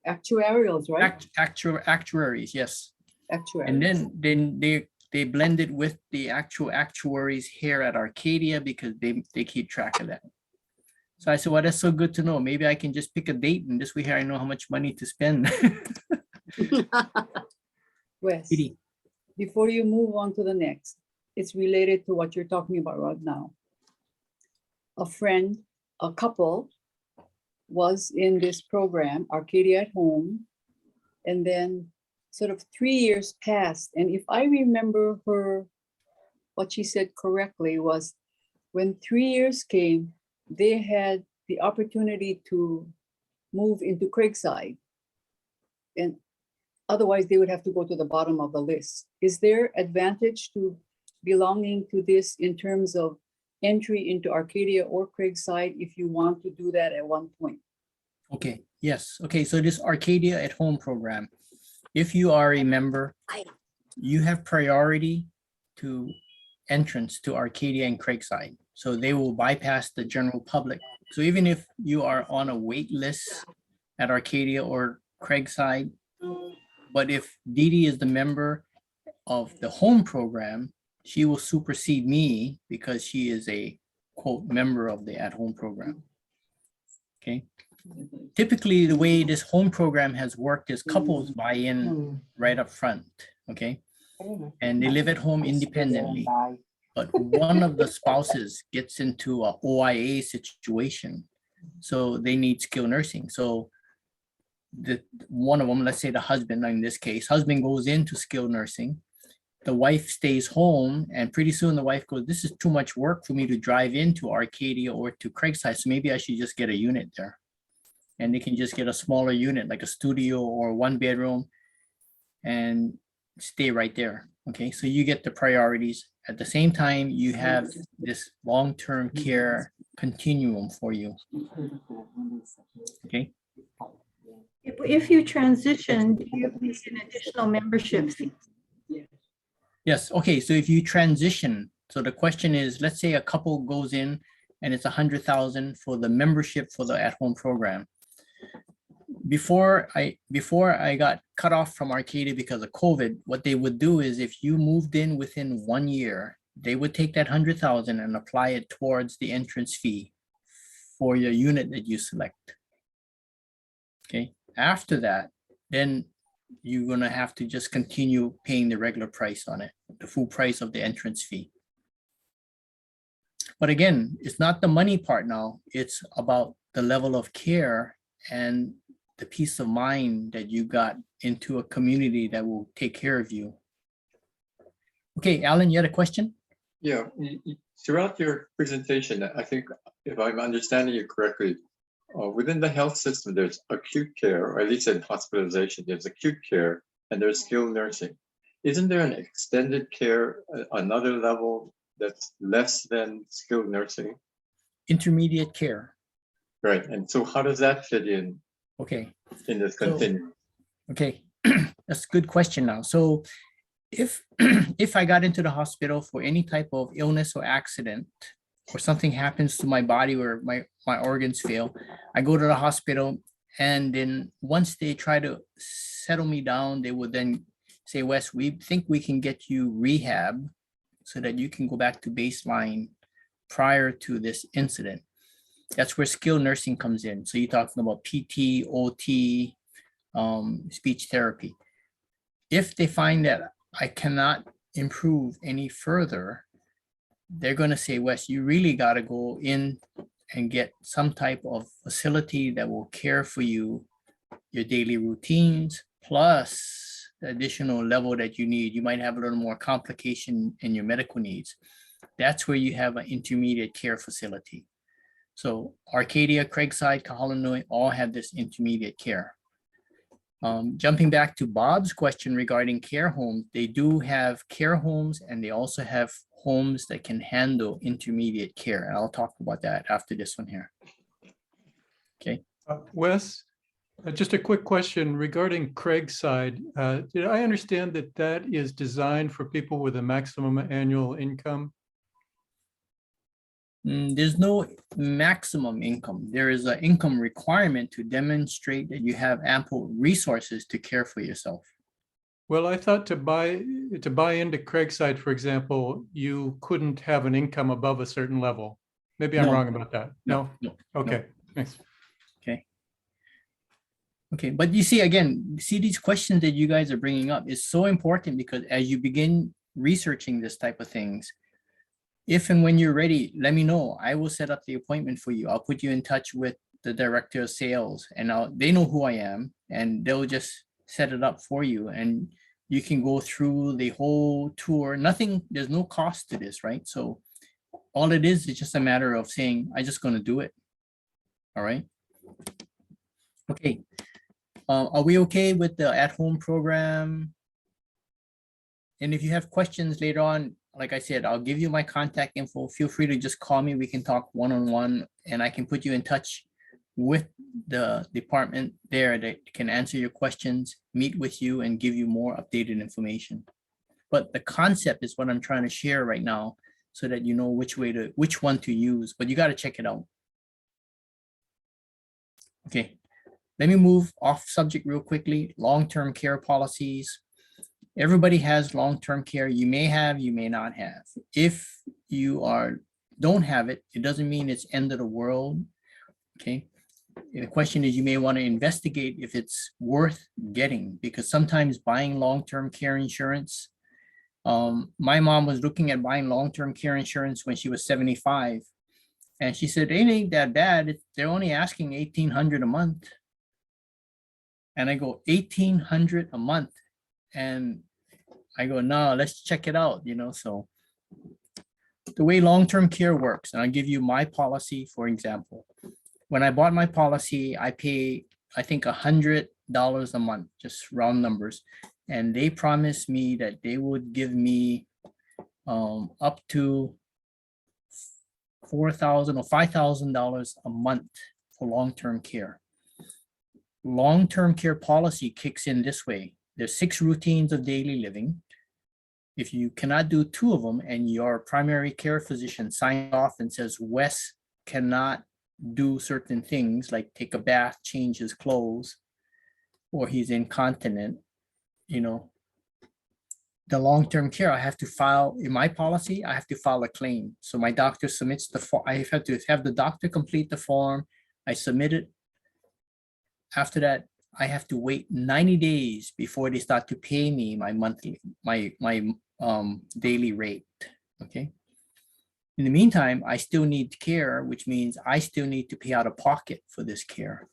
actuarials, right? Actuaries, yes. Actuarials. And then they blend it with the actual actuaries here at Arcadia because they keep track of that. So I said, well, that's so good to know. Maybe I can just pick a date and this way here I know how much money to spend. Wes, Didi. before you move on to the next, it's related to what you're talking about right now. A couple was in this program, Arcadia at Home, and then sort of 3 years passed. And if I remember what she said correctly was when 3 years came, they had the opportunity to move into Craigside. And otherwise they would have to go to the bottom of the list. Is there advantage to belonging to this in terms of entry into Arcadia or Craigside if you want to do that at one point? Okay, yes. Okay, so this Arcadia at Home program, if you are a member, you have priority to entrance to Arcadia and Craigside. So they will bypass the general public. So even if you are on a wait list at Arcadia or Craig's side. But if Dee Dee is the member of the home program, she will supersede me because she is a quote member of the at-home program. Okay. Typically, the way this home program has worked is couples buy in right up front. Okay. And they live at home independently. But one of the spouses gets into a OIA situation. So they need skilled nursing. So one of them, let's say the husband, in this case, husband goes into skilled nursing. The wife stays home, and pretty soon the wife goes, this is too much work for me to drive into Arcadia or to Craigside. So maybe I should just get a unit there. And they can just get a smaller unit, like a studio or 1 bedroom, and stay right there. Okay, so you get the priorities. At the same time, you have this long-term care continuum for you. Okay. If you transition, do you need an additional membership fee? Yes, okay, so if you transition, so the question is, let's say a couple goes in and it's 100,000 for the membership for the at-home program. Before I got cut off from Arcadia because of COVID, what they would do is if you moved in within 1 year, they would take that 100,000 and apply it towards the entrance fee for your unit that you select. Okay, after that, then you're gonna have to just continue paying the regular price on it, the full price of the entrance fee. But again, it's not the money part now, it's about the level of care and the peace of mind that you got into a community that will take care of you. Okay, Alan, you had a question? Yeah, throughout your presentation, I think if I'm understanding you correctly, within the health system, there's acute care, or at least in hospitalization, there's acute care and there's skilled nursing. Isn't there an extended care, another level that's less than skilled nursing? Intermediate care. Right, and so how does that fit in? Okay. In this continuum? Okay, that's a good question now. So if I got into the hospital for any type of illness or accident, or something happens to my body or my organs fail, I go to the hospital, and then once they try to settle me down, they would then say, Wes, we think we can get you rehab so that you can go back to baseline prior to this incident. That's where skilled nursing comes in. So you're talking about PT, OT, speech therapy. If they find that I cannot improve any further, they're going to say, Wes, you really got to go in and get some type of facility that will care for you, your daily routines, plus the additional level that you need. You might have a little more complication in your medical needs. That's where you have an intermediate care facility. So Arcadia, Craigside, Kahalainoy all have this intermediate care. Jumping back to Bob's question regarding care homes, they do have care homes, and they also have homes that can handle intermediate care. And I'll talk about that after this one here. Okay. Wes, just a quick question regarding Craigside. Did I understand that that is designed for people with a maximum annual income? There's no maximum income. There is an income requirement to demonstrate that you have ample resources to care for yourself. Well, I thought to buy into Craigside, for example, you couldn't have an income above a certain level. Maybe I'm wrong about that. No? Okay, thanks. Okay. Okay, but you see, again, these questions that you guys are bringing up is so important, because as you begin researching this type of things, if and when you're ready, let me know. I will set up the appointment for you. I'll put you in touch with the director of sales, and they know who I am, and they'll just set it up for you, and you can go through the whole tour. There's no cost to this, right? So all it is just a matter of saying, I'm just going to do it. All right. Okay. Are we okay with the at-home program? And if you have questions later on, like I said, I'll give you my contact info. Feel free to just call me. We can talk one-on-one, and I can put you in touch with the department there that can answer your questions, meet with you, and give you more updated information. But the concept is what I'm trying to share right now, so that you know which one to use, but you got to check it out. Okay. Let me move off subject real quickly. Long-term care policies. Everybody has long-term care. You may have, you may not have. If you don't have it, it doesn't mean it's end of the world. Okay. The question is, you may want to investigate if it's worth getting, because sometimes buying long-term care insurance. My mom was looking at buying long-term care insurance when she was 75. And she said, it ain't that bad. They're only asking $1,800 a month. And I go, $1,800 a month. And I go, no, let's check it out, so the way long-term care works, and I'll give you my policy, for example. When I bought my policy, I pay, I think, $100 a month, just round numbers. And they promised me that they would give me up to $4,000 or $5,000 a month for long-term care. Long-term care policy kicks in this way. There's 6 routines of daily living. If you cannot do 2 of them and your primary care physician signs off and says Wes cannot do certain things like take a bath, change his clothes, or he's incontinent, the long-term care, I have to file in my policy, I have to file a claim. So my doctor submits the form. I have to have the doctor complete the form. I submit it. After that, I have to wait 90 days before they start to pay me my monthly, my daily rate. Okay. In the meantime, I still need care, which means I still need to pay out of pocket for this care.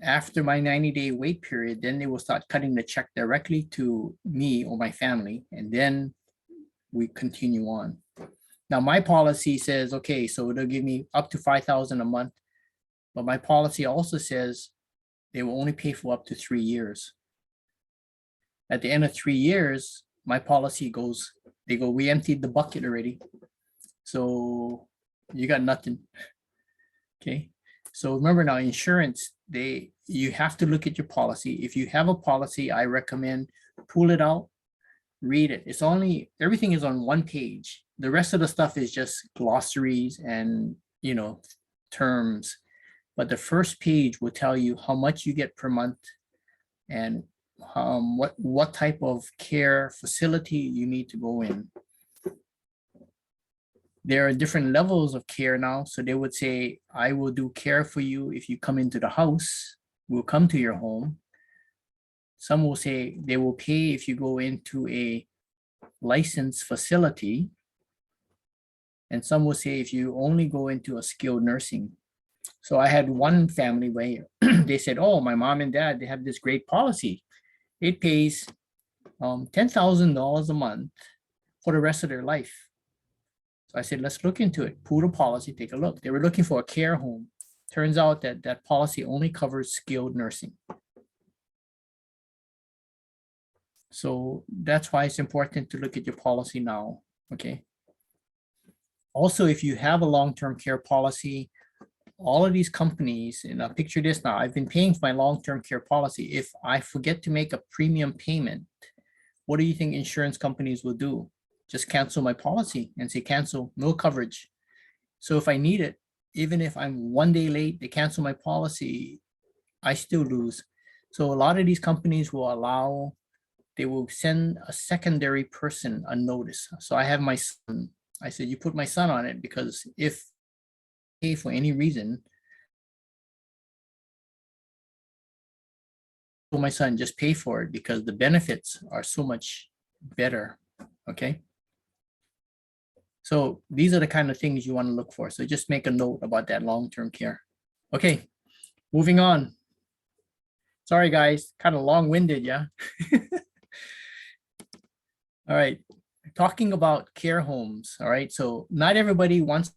After my 90-day wait period, then they will start cutting the check directly to me or my family, and then we continue on. Now, my policy says, okay, so they'll give me up to $5,000 a month, but my policy also says they will only pay for up to 3 years. At the end of 3 years, my policy goes, they go, we emptied the bucket already. So you got nothing. Okay. So remember now, insurance, you have to look at your policy. If you have a policy, I recommend pull it out, read it. It's only, everything is on one page. The rest of the stuff is just glossaries and, terms. But the first page will tell you how much you get per month and what type of care facility you need to go in. There are different levels of care now. So they would say, I will do care for you if you come into the house. We'll come to your home. Some will say they will pay if you go into a licensed facility. And some will say if you only go into a skilled nursing. So I had one family where they said, oh, my mom and dad, they have this great policy. It pays $10,000 a month for the rest of their life. So I said, let's look into it. Pull the policy, take a look. They were looking for a care home. Turns out that that policy only covers skilled nursing. So that's why it's important to look at your policy now, okay? Also, if you have a long-term care policy, all of these companies, and I'll picture this now, I've been paying for my long-term care policy. If I forget to make a premium payment, what do you think insurance companies will do? Just cancel my policy and say cancel, no coverage. So if I need it, even if I'm 1 day late, they cancel my policy, I still lose. So a lot of these companies will allow, they will send a secondary person a notice. So I have my son. I said, you put my son on it because if for any reason, my son, just pay for it because the benefits are so much better. Okay. So these are the kind of things you want to look for. So just make a note about that long-term care. Okay, moving on. Sorry, guys, kind of long-winded, yeah? All right, talking about care homes. All right, so not everybody wants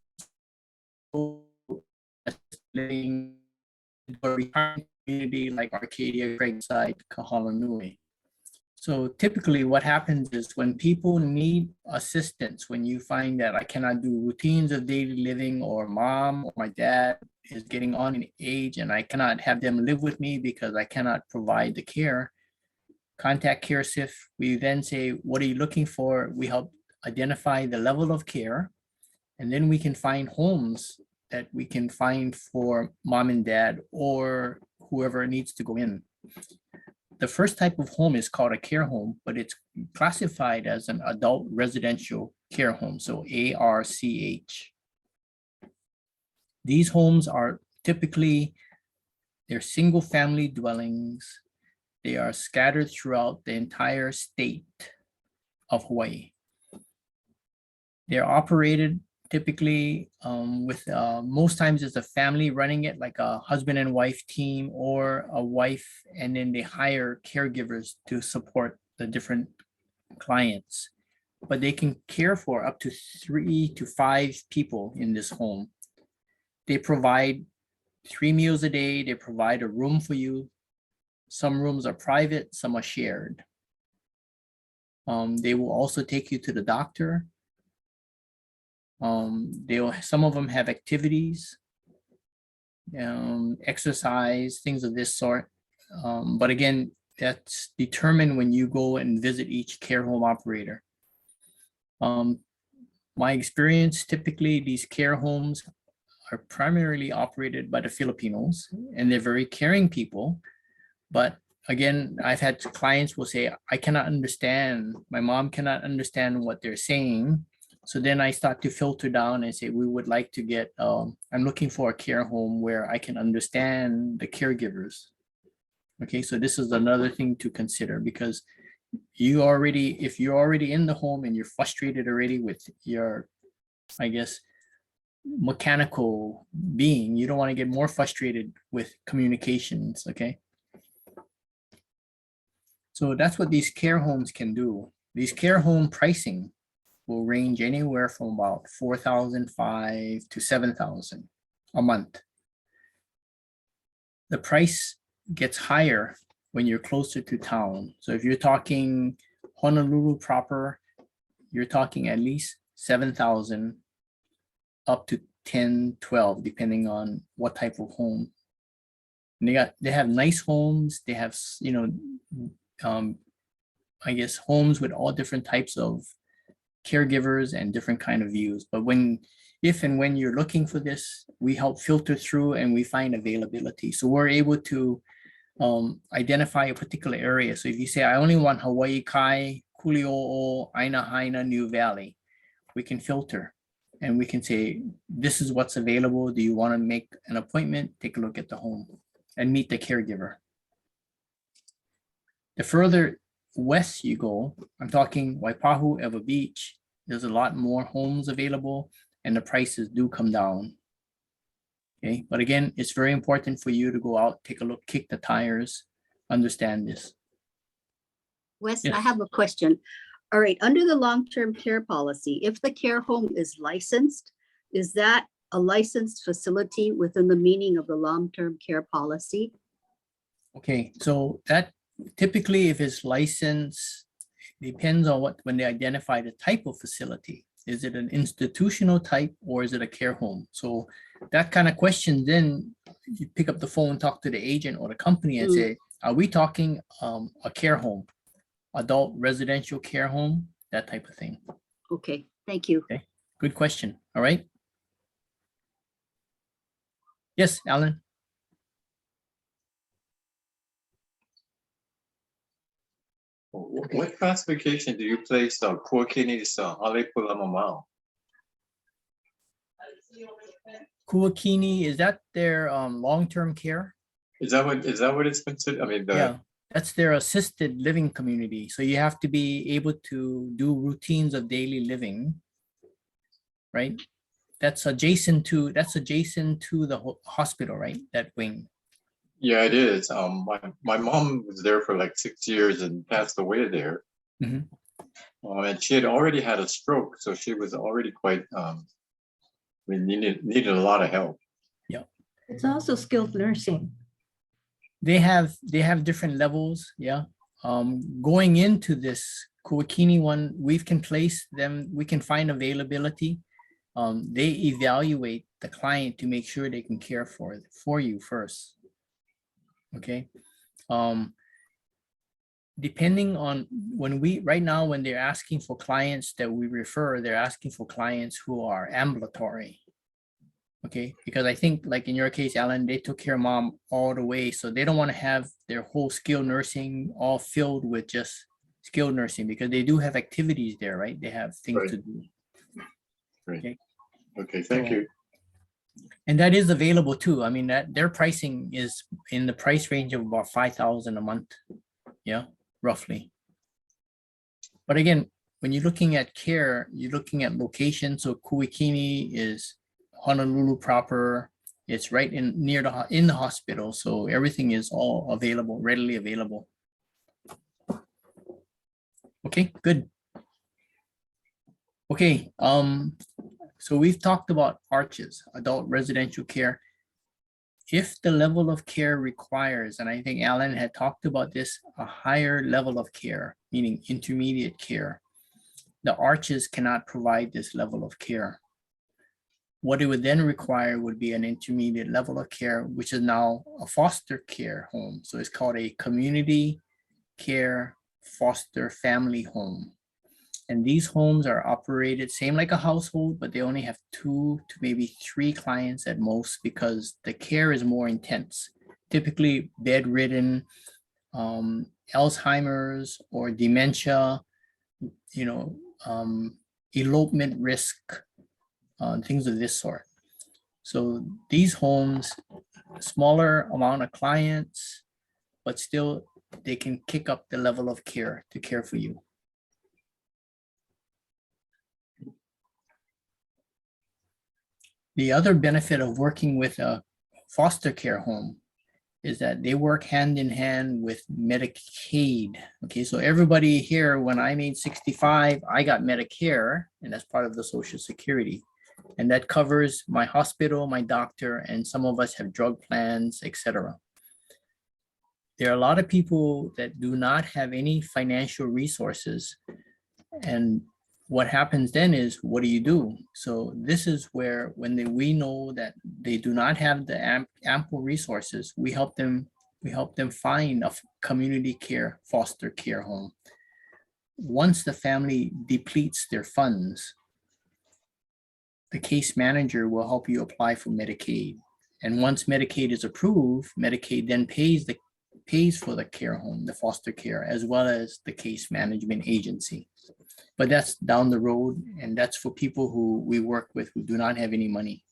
to living in a retirement community like Arcadia, Craigside, Kahalanui. So typically what happens is when people need assistance, when you find that I cannot do routines of daily living, or mom or my dad is getting on in age and I cannot have them live with me because I cannot provide the care, contact CareSIF. We then say, what are you looking for? We help identify the level of care, and then we can find homes that we can find for mom and dad or whoever needs to go in. The first type of home is called a care home, but it's classified as an adult residential care home, so ARCH. These homes are typically, they're single family dwellings. They are scattered throughout the entire state of Hawaii. They're operated typically with most times it's a family running it, like a husband and wife team, or a wife, and then they hire caregivers to support the different clients. But they can care for up to 3 to 5 people in this home. They provide 3 meals a day. They provide a room for you. Some rooms are private, some are shared. They will also take you to the doctor. Some of them have activities, exercise, things of this sort. But again, that's determined when you go and visit each care home operator. My experience, typically these care homes are primarily operated by the Filipinos, and they're very caring people. But again, I've had clients will say, I cannot understand, my mom cannot understand what they're saying. So then I start to filter down and say, we would like to get, I'm looking for a care home where I can understand the caregivers. Okay, so this is another thing to consider, because if you're already in the home and you're frustrated already with your, I guess, mechanical being, you don't want to get more frustrated with communications, okay? So that's what these care homes can do. These care home pricing will range anywhere from about $4,500 to $7,000 a month. The price gets higher when you're closer to town. So if you're talking Honolulu proper, you're talking at least $7,000 up to 10, 12, depending on what type of home. And they have nice homes. They have, I guess, homes with all different types of caregivers and different kind of views. But if and when you're looking for this, we help filter through and we find availability. So we're able to identify a particular area. So if you say, I only want Hawaii Kai, Kuli'o'o, Aina Haina, New Valley, we can filter and we can say, this is what's available. Do you want to make an appointment? Take a look at the home and meet the caregiver. The further west you go, I'm talking Waipahu, Ewa Beach, there's a lot more homes available and the prices do come down. Okay, but again, it's very important for you to go out, take a look, kick the tires, understand this. Wes, Yes. I have a question. All right, under the long-term care policy, if the care home is licensed, is that a licensed facility within the meaning of the long-term care policy? Okay, so that typically if it's licensed, depends on when they identify the type of facility. Is it an institutional type or is it a care home? So that kind of question, then you pick up the phone, talk to the agent or the company and say, are we talking a care home, adult residential care home, that type of thing? Okay, thank you. Okay, good question. All right. Yes, Alan. What classification do you place Kuakini's Halepulamamau? Kuakini, is that their long-term care? Is that what it's considered? I mean, Yeah, that's their assisted living community. So you have to be able to do routines of daily living, right? That's adjacent to the hospital, right? That wing. Yeah, it is. My mom was there for like 6 years and passed away there. Mhm. And she had already had a stroke, so she was already quite needed a lot of help. Yeah. It's also skilled nursing. They have different levels. Yeah. Going into this Kuakini one, we can place them, we can find availability. They evaluate the client to make sure they can care for you first. Okay. Depending on right now, when they're asking for clients that we refer, they're asking for clients who are ambulatory. Okay, because I think like in your case, Alan, they took care of mom all the way. So they don't want to have their whole skilled nursing all filled with just skilled nursing because they do have activities there, right? They have things Right. to do. Great. Okay. Okay, thank So- you. And that is available too. I mean, that their pricing is in the price range of about 5,000 a month. Yeah, roughly. But again, when you're looking at care, you're looking at location. So Kuikini is Honolulu proper. It's right in near in the hospital. So everything is all available, readily available. Okay, good. Okay, so we've talked about ARCHES, adult residential care. If the level of care requires, and I think Alan had talked about this, a higher level of care, meaning intermediate care, the ARCHES cannot provide this level of care. What it would then require would be an intermediate level of care, which is now a foster care home. So it's called a community care foster family home. And these homes are operated same like a household, but they only have 2 to maybe 3 clients at most because the care is more intense. Typically bedridden, Alzheimer's or dementia, elopement risk, things of this sort. So these homes, smaller amount of clients, but still they can kick up the level of care to care for you. The other benefit of working with a foster care home is that they work hand in hand with Medicaid. Okay, so everybody here, when I made 65, I got Medicare, and that's part of the Social Security. And that covers my hospital, my doctor, and some of us have drug plans, etc. There are a lot of people that do not have any financial resources. And what happens then is, what do you do? So this is where we know that they do not have the ample resources, we help them find a community care, foster care home. Once the family depletes their funds, the case manager will help you apply for Medicaid. And once Medicaid is approved, Medicaid then pays for the care home, the foster care, as well as the case management agency. But that's down the road, and that's for people who we work with who do not have any money.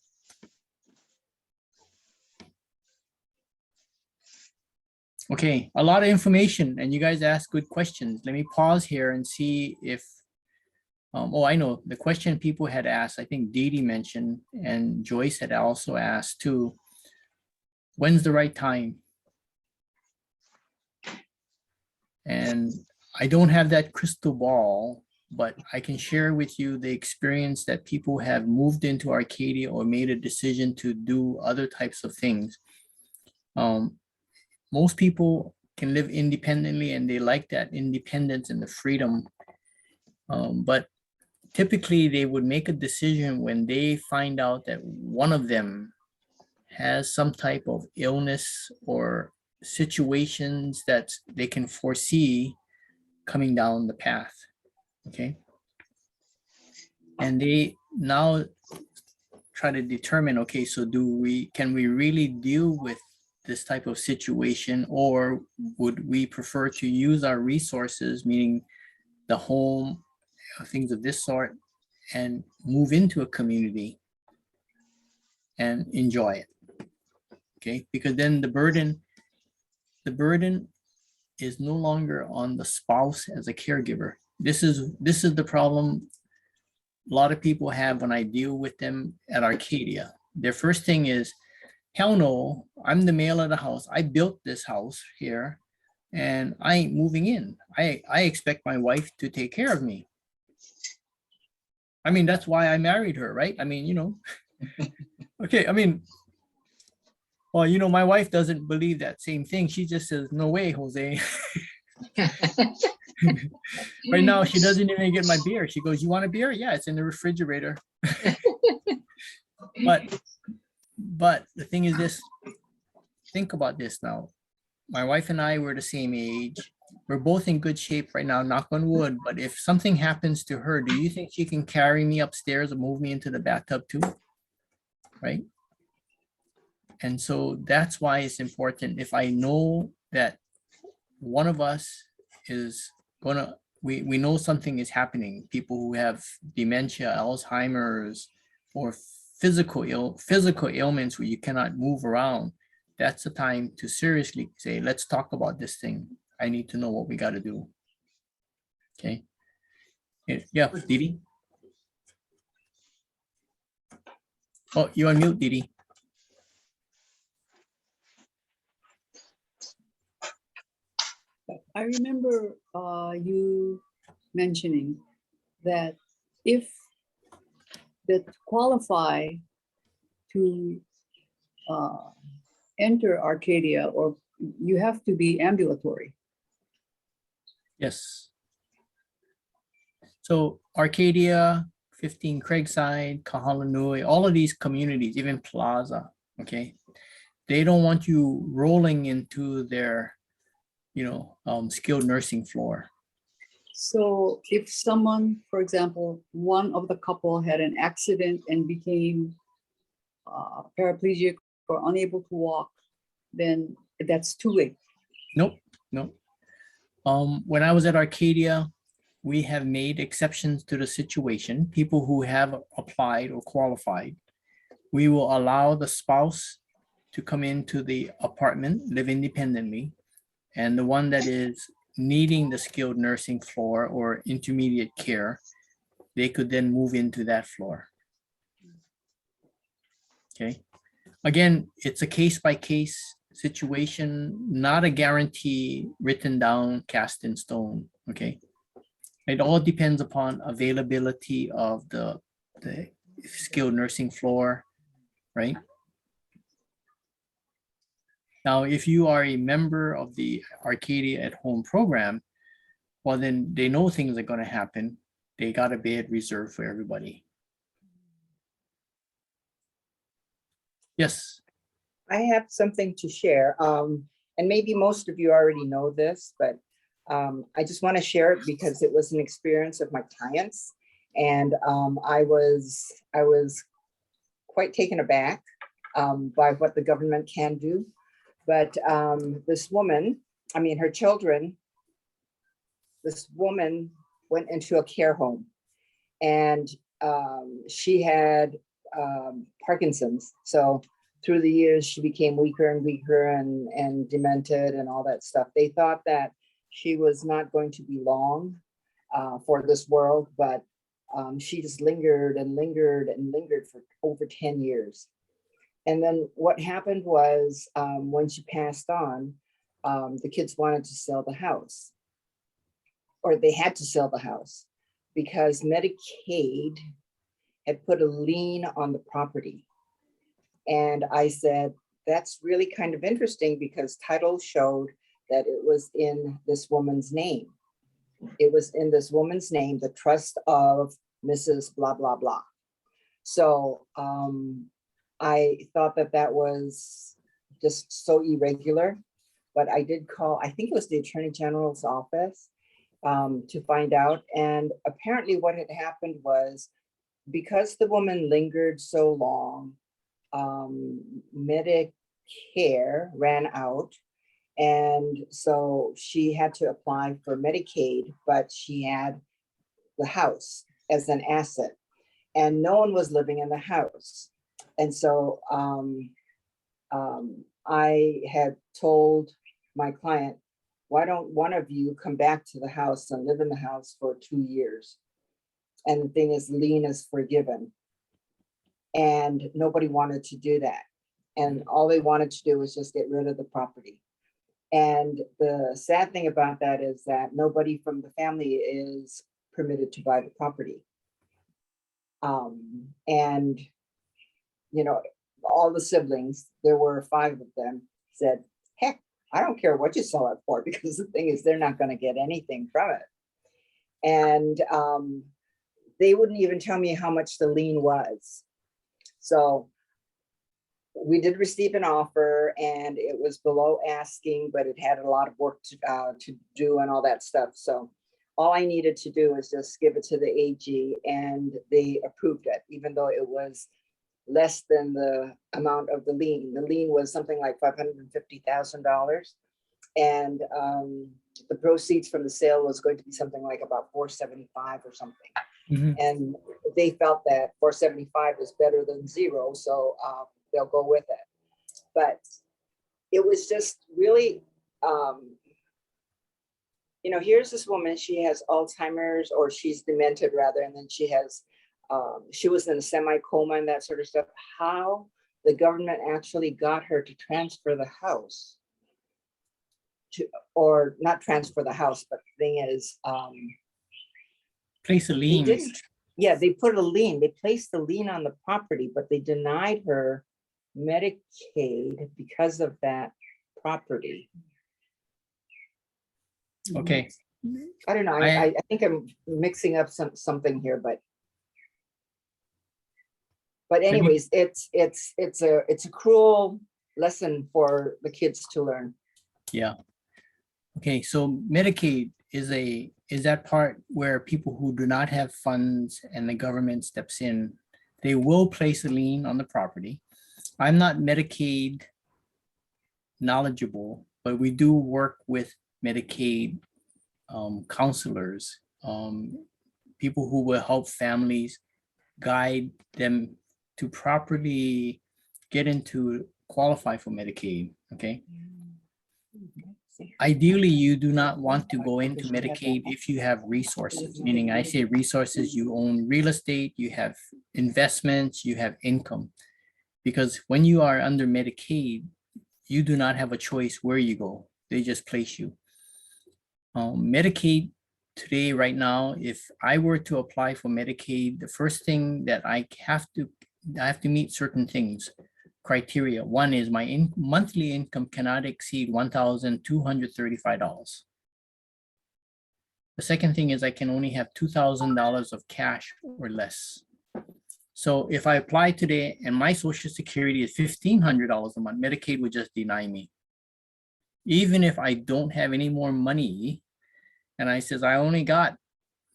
Okay, a lot of information, and you guys ask good questions. Let me pause here and see if, oh, I know the question people had asked, I think Dee Dee mentioned, and Joyce had also asked too, when's the right time? And I don't have that crystal ball, but I can share with you the experience that people have moved into Arcadia or made a decision to do other types of things. Most people can live independently and they like that independence and the freedom. But typically they would make a decision when they find out that one of them has some type of illness or situations that they can foresee coming down the path. Okay. And they now try to determine, okay, so can we really deal with this type of situation, or would we prefer to use our resources, meaning the home, things of this sort, and move into a community and enjoy it. Okay, because then the burden is no longer on the spouse as a caregiver. This is the problem a lot of people have when I deal with them at Arcadia. Their first thing is, hell no, I'm the male of the house. I built this house here and I ain't moving in. I expect my wife to take care of me. I mean, that's why I married her, right? I mean, okay, I mean, well, my wife doesn't believe that same thing. She just says, no way, Jose. Right now, she doesn't even get my beer. She goes, you want a beer? Yeah, it's in the refrigerator. But the thing is this, think about this now. My wife and I were the same age. We're both in good shape right now, knock on wood. But if something happens to her, do you think she can carry me upstairs or move me into the bathtub too? Right? And so that's why it's important. If I know that one of us is gonna, we know something is happening, people who have dementia, Alzheimer's, or physical ailments where you cannot move around, that's the time to seriously say, let's talk about this thing. I need to know what we got to do. Okay. Yeah, Didi. Oh, you're on mute, Didi. I remember you mentioning that if that qualify to enter Arcadia, or you have to be ambulatory. Yes. So Arcadia, 15 Craigside, Kahalanui, all of these communities, even Plaza, okay, they don't want you rolling into their, skilled nursing floor. So if someone, for example, one of the couple had an accident and became paraplegic or unable to walk, then that's too late. Nope, nope. When I was at Arcadia, we have made exceptions to the situation. People who have applied or qualified, we will allow the spouse to come into the apartment, live independently, and the one that is needing the skilled nursing floor or intermediate care, they could then move into that floor. Okay. Again, it's a case-by-case situation, not a guarantee written down, cast in stone. Okay. It all depends upon availability of the skilled nursing floor, right? Now, if you are a member of the Arcadia at Home program, well, then they know things are going to happen. They got a bed reserved for everybody. Yes. I have something to share. And maybe most of you already know this, but I just want to share it because it was an experience of my clients. And I was quite taken aback by what the government can do. But this woman, her children, this woman went into a care home, and she had Parkinson's. So through the years, she became weaker and weaker and demented and all that stuff. They thought that she was not going to be long for this world, but she just lingered and lingered and lingered for over 10 years. And then what happened was when she passed on, the kids wanted to sell the house, or they had to sell the house because Medicaid had put a lien on the property. And I said, that's really kind of interesting because title showed that it was in this woman's name. It was in this woman's name, the trust of Mrs. blah, blah, blah. So I thought that that was just so irregular, but I did call, I think it was the Attorney General's office to find out. And apparently what had happened was because the woman lingered so long, Medicare ran out. And so she had to apply for Medicaid, but she had the house as an asset and no one was living in the house. And so I had told my client, why don't one of you come back to the house and live in the house for 2 years? And the thing is, lien is forgiven. And nobody wanted to do that. And all they wanted to do was just get rid of the property. And the sad thing about that is that nobody from the family is permitted to buy the property. And, you know, all the siblings, there were 5 of them, said, heck, I don't care what you sell it for, because the thing is, they're not going to get anything from it. And they wouldn't even tell me how much the lien was. So we did receive an offer and it was below asking, but it had a lot of work to do and all that stuff. So all I needed to do was just give it to the AG and they approved it, even though it was less than the amount of the lien. The lien was something like $550,000. And the proceeds from the sale was going to be something like about 475 or something. Mhm. And they felt that 475 is better than zero, so they'll go with it. But it was just really, you know, here's this woman, she has Alzheimer's, or she's demented rather, and then she has, she was in a semi-coma and that sort of stuff. How the government actually got her to transfer the house to, or not transfer the house, but the thing is, Place a they lien. didn't, yeah, they put a lien, they placed the lien on the property, but they denied her Medicaid because of that property. Okay, I don't know, I think I'm mixing up something here, but me- anyways, it's a cruel lesson for the kids to learn. yeah. Okay, so Medicaid is that part where people who do not have funds and the government steps in, they will place a lien on the property. I'm not Medicaid knowledgeable, but we do work with Medicaid counselors, people who will help families, guide them to properly get into qualify for Medicaid, okay? Ideally, you do not want to go into Medicaid if you have resources, meaning I say resources, you own real estate, you have investments, you have income. Because when you are under Medicaid, you do not have a choice where you go. They just place you. Medicaid today, right now, if I were to apply for Medicaid, the first thing that I have to meet certain things. Criteria. One is my monthly income cannot exceed $1,235. The second thing is I can only have $2,000 of cash or less. So if I apply today and my Social Security is $1,500 a month, Medicaid would just deny me. Even if I don't have any more money and I says I only got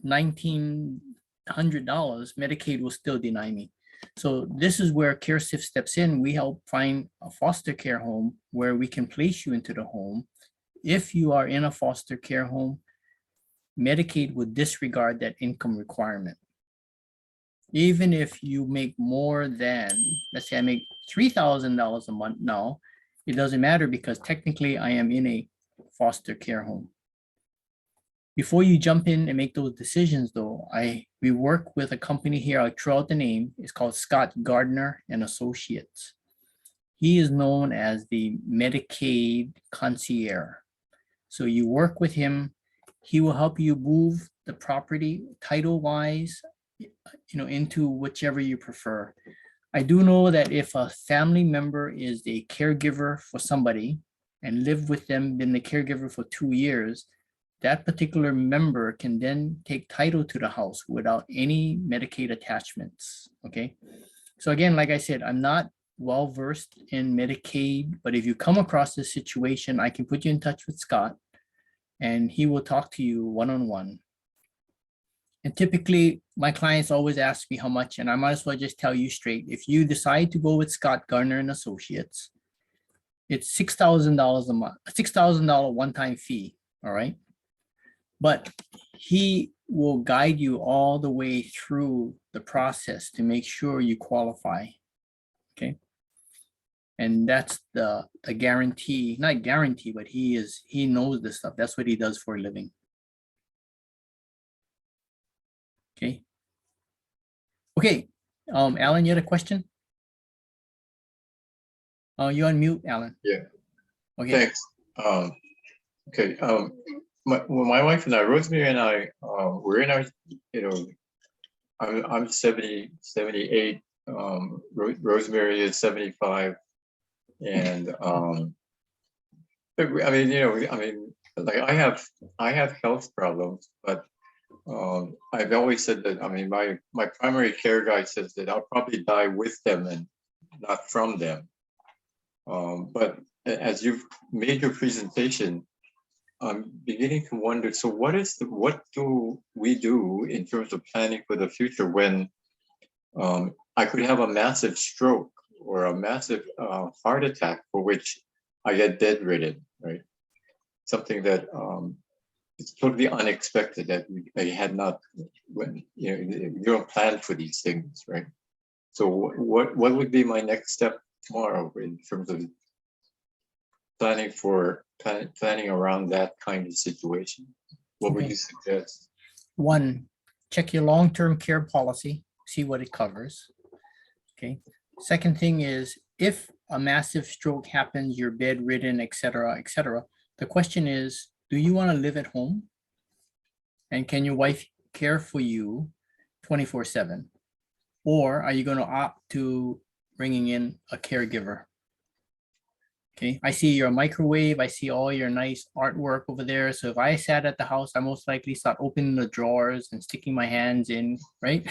$1,900, Medicaid will still deny me. So this is where CareSIF steps in. We help find a foster care home where we can place you into the home. If you are in a foster care home, Medicaid would disregard that income requirement. Even if you make more than, let's say I make $3,000 a month now, it doesn't matter because technically I am in a foster care home. Before you jump in and make those decisions though, we work with a company here, I'll throw out the name, it's called Scott Gardner and Associates. He is known as the Medicaid concierge. So you work with him, he will help you move the property title-wise, into whichever you prefer. I do know that if a family member is a caregiver for somebody and lived with them, been the caregiver for 2 years, that particular member can then take title to the house without any Medicaid attachments, okay? So again, like I said, I'm not well-versed in Medicaid, but if you come across this situation, I can put you in touch with Scott and he will talk to you one-on-one. And typically my clients always ask me how much, and I might as well just tell you straight. If you decide to go with Scott Gardner and Associates, it's $6,000 a month, $6,000 one-time fee, all right? But he will guide you all the way through the process to make sure you qualify, okay? And that's the guarantee, not guarantee, but he knows this stuff. That's what he does for a living. Okay. Okay, Alan, you had a question? Oh, you're on mute, Alan. Yeah. Okay. Thanks. Okay. My wife and I, Rosemary and I, we're in our, I'm 70, 78. Rosemary is 75. And like I have health problems, but I've always said that, my primary care guy says that I'll probably die with them and not from them. But as you've made your presentation, I'm beginning to wonder, so what do we do in terms of planning for the future when I could have a massive stroke or a massive heart attack for which I get bedridden, right? Something that it's totally unexpected that I had not, when you don't plan for these things, right? So what would be my next step tomorrow in terms of planning around that kind of situation? What would Okay. you suggest? One, check your long-term care policy, see what it covers. Okay. Second thing is, if a massive stroke happens, you're bedridden, et cetera, the question is, do you want to live at home? And can your wife care for you 24/7? Or are you going to opt to bringing in a caregiver? Okay, I see your microwave, I see all your nice artwork over there. So if I sat at the house, I most likely start opening the drawers and sticking my hands in, right?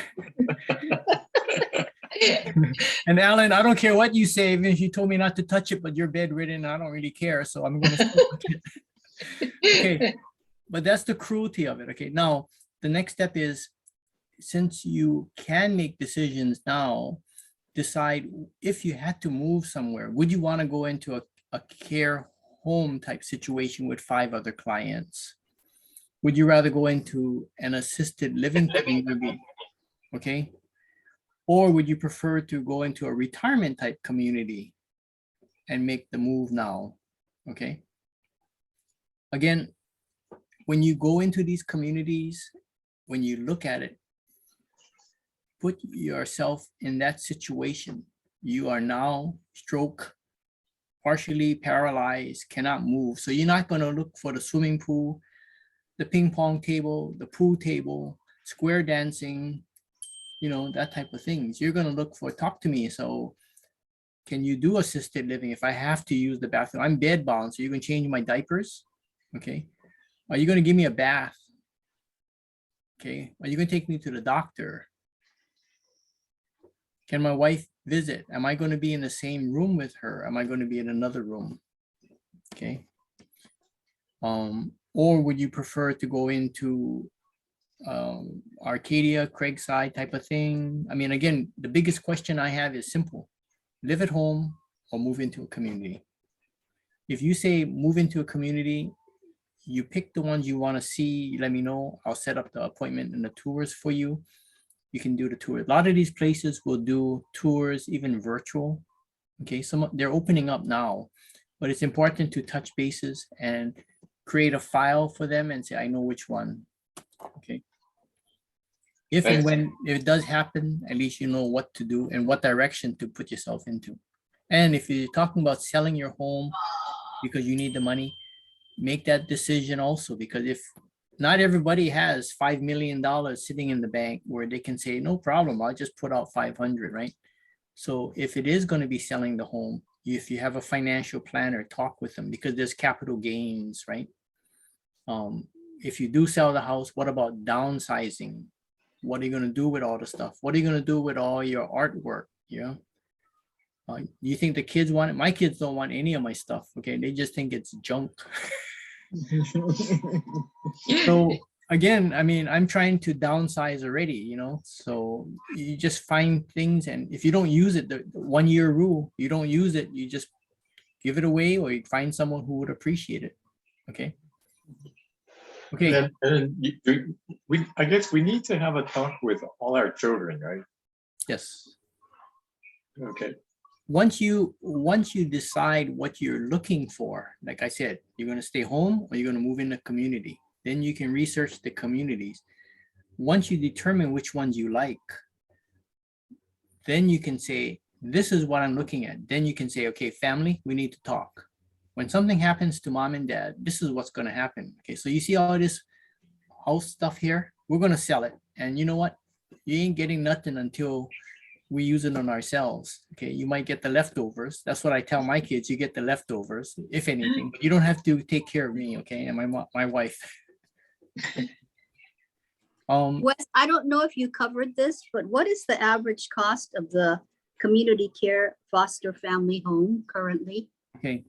And Alan, I don't care what you say, even if you told me not to touch it, but you're bedridden, I don't really care. So I'm going to. Okay, but that's the cruelty of it. Okay, now the next step is, since you can make decisions now, decide if you had to move somewhere, would you want to go into a care home type situation with 5 other clients? Would you rather go into an assisted living community? Okay. Or would you prefer to go into a retirement type community and make the move now? Okay. Again, when you go into these communities, when you look at it, put yourself in that situation. You are now stroke, partially paralyzed, cannot move. So you're not going to look for the swimming pool, the ping pong table, the pool table, square dancing, that type of things. You're going to look for, talk to me. So can you do assisted living? If I have to use the bathroom, I'm bed bound, so you can change my diapers. Okay. Are you going to give me a bath? Okay. Are you going to take me to the doctor? Can my wife visit? Am I going to be in the same room with her? Am I going to be in another room? Okay. Or would you prefer to go into Arcadia, Craigside type of thing? I mean, again, the biggest question I have is simple: live at home or move into a community. If you say move into a community, you pick the ones you want to see, let me know. I'll set up the appointment and the tours for you. You can do the tour. A lot of these places will do tours, even virtual. Okay, they're opening up now, but it's important to touch bases and create a file for them and say, I know which one. Okay. If and when it does happen, at least you know what to do and what direction to put yourself into. And if you're talking about selling your home because you need the money, make that decision also, because if not everybody has $5 million sitting in the bank where they can say, no problem, I'll just put out 500, right? So if it is going to be selling the home, if you have a financial planner, talk with them, because there's capital gains, right? If you do sell the house, what about downsizing? What are you going to do with all the stuff? What are you going to do with all your artwork? You think the kids want it? My kids don't want any of my stuff. Okay. They just think it's junk. So again, I mean, I'm trying to downsize already, so you just find things, and if you don't use it, the 1 year rule, you don't use it, you just give it away, or you find someone who would appreciate it. Okay. Okay. I guess we need to have a talk with all our children, right? Yes. Okay. Once you decide what you're looking for, like I said, you're going to stay home or you're going to move in the community, then you can research the communities. Once you determine which ones you like, then you can say, this is what I'm looking at. Then you can say, okay, family, we need to talk. When something happens to mom and dad, this is what's going to happen. Okay, so you see all this house stuff here? We're going to sell it. And you know what? You ain't getting nothing until we use it on ourselves. Okay, you might get the leftovers. That's what I tell my kids. You get the leftovers, if anything. But you don't have to take care of me, okay, and my wife. Wes, I don't know if you covered this, but what is the average cost of the community care foster family home currently? Okay,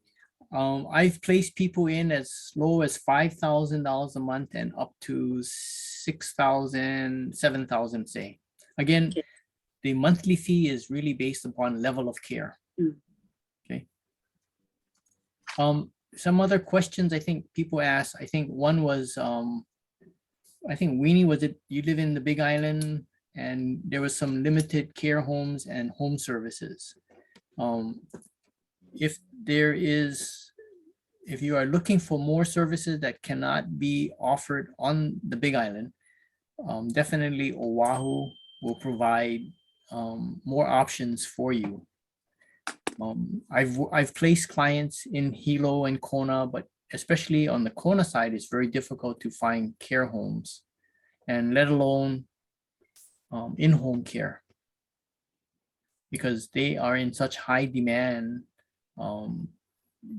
I've placed people in as low as $5,000 a month and up to $6,000, $7,000, say. Again, the monthly fee is really based upon level of care. Mm. Okay. Some other questions I think people asked, I think one was, I think Weenie, was it, you live in the Big Island and there was some limited care homes and home services. If there is, if you are looking for more services that cannot be offered on the Big Island, definitely Oahu will provide more options for you. I've placed clients in Hilo and Kona, but especially on the Kona side, it's very difficult to find care homes, and let alone in-home care, because they are in such high demand.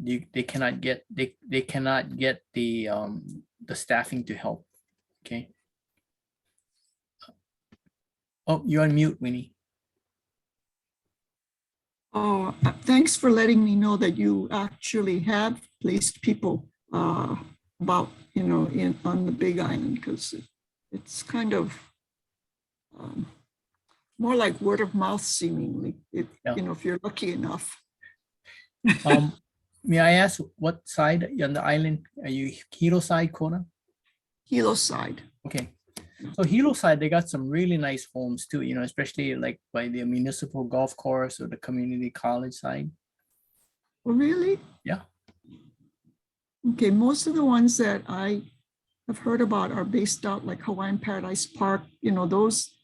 They cannot get the staffing to help. Okay. Oh, you're on mute, Winnie. Oh, thanks for letting me know that you actually have placed people about, you know, on the Big Island, because it's kind of more like word of mouth seemingly, if, Yeah. you know, if you're lucky enough. May I ask what side on the island are you? Hilo side, Kona? Hilo side. Okay. So Hilo side, they got some really nice homes too, you know, especially like by the municipal golf course or the community college side. Oh, really? Yeah. Okay, most of the ones that I have heard about are based out like Hawaiian Paradise Park, you know, those.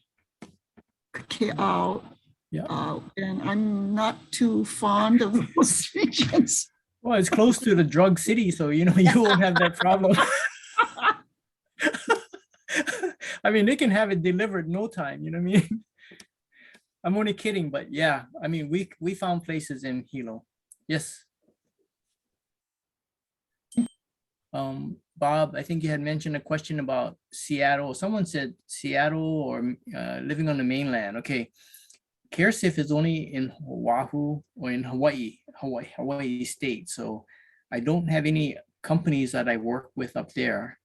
Yeah. And I'm not too fond of those regions. Well, it's close to the drug city, so you know you won't have that problem. I mean, they can have it delivered no time, you know what I mean? I'm only kidding, but yeah, I mean, we found places in Hilo. Yes. Bob, I think you had mentioned a question about Seattle. Someone said Seattle or living on the mainland. Okay. CareSafe is only in Oahu or in Hawaii state. So I don't have any companies that I work with up there.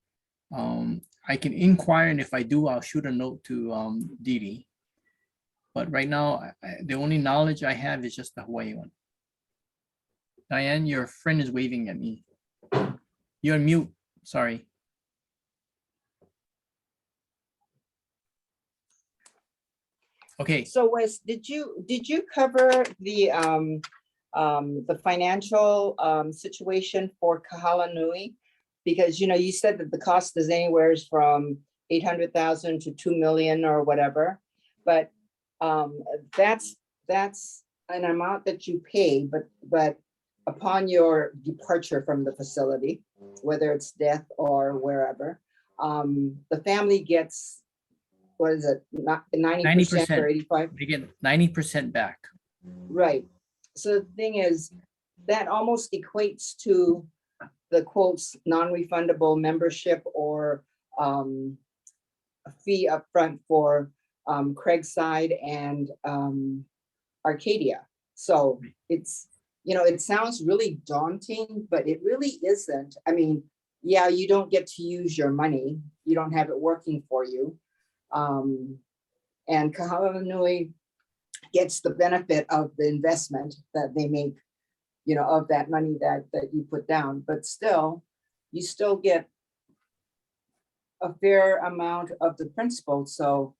I can inquire, and if I do, I'll shoot a note to Didi. But right now, the only knowledge I have is just the Hawaii one. Diane, your friend is waving at me. You're on mute, sorry. Okay. So Wes, did you cover the financial situation for Kahalanui? Because, you know, you said that the cost is anywhere from 800,000 to 2 million or whatever, but that's an amount that you pay, but upon your departure from the facility, whether it's death or wherever, the family gets, what is it, not 90% or 85? They get 90% back. Right. So the thing is, that almost equates to the quotes non-refundable membership or a fee upfront for Craigside and Arcadia. So it's, you know, it sounds really daunting, but it really isn't. I mean, yeah, you don't get to use your money. You don't have it working for you. And Kahalanui gets the benefit of the investment that they make, you know, of that money that you put down, but still, you still get a fair amount of the principal. So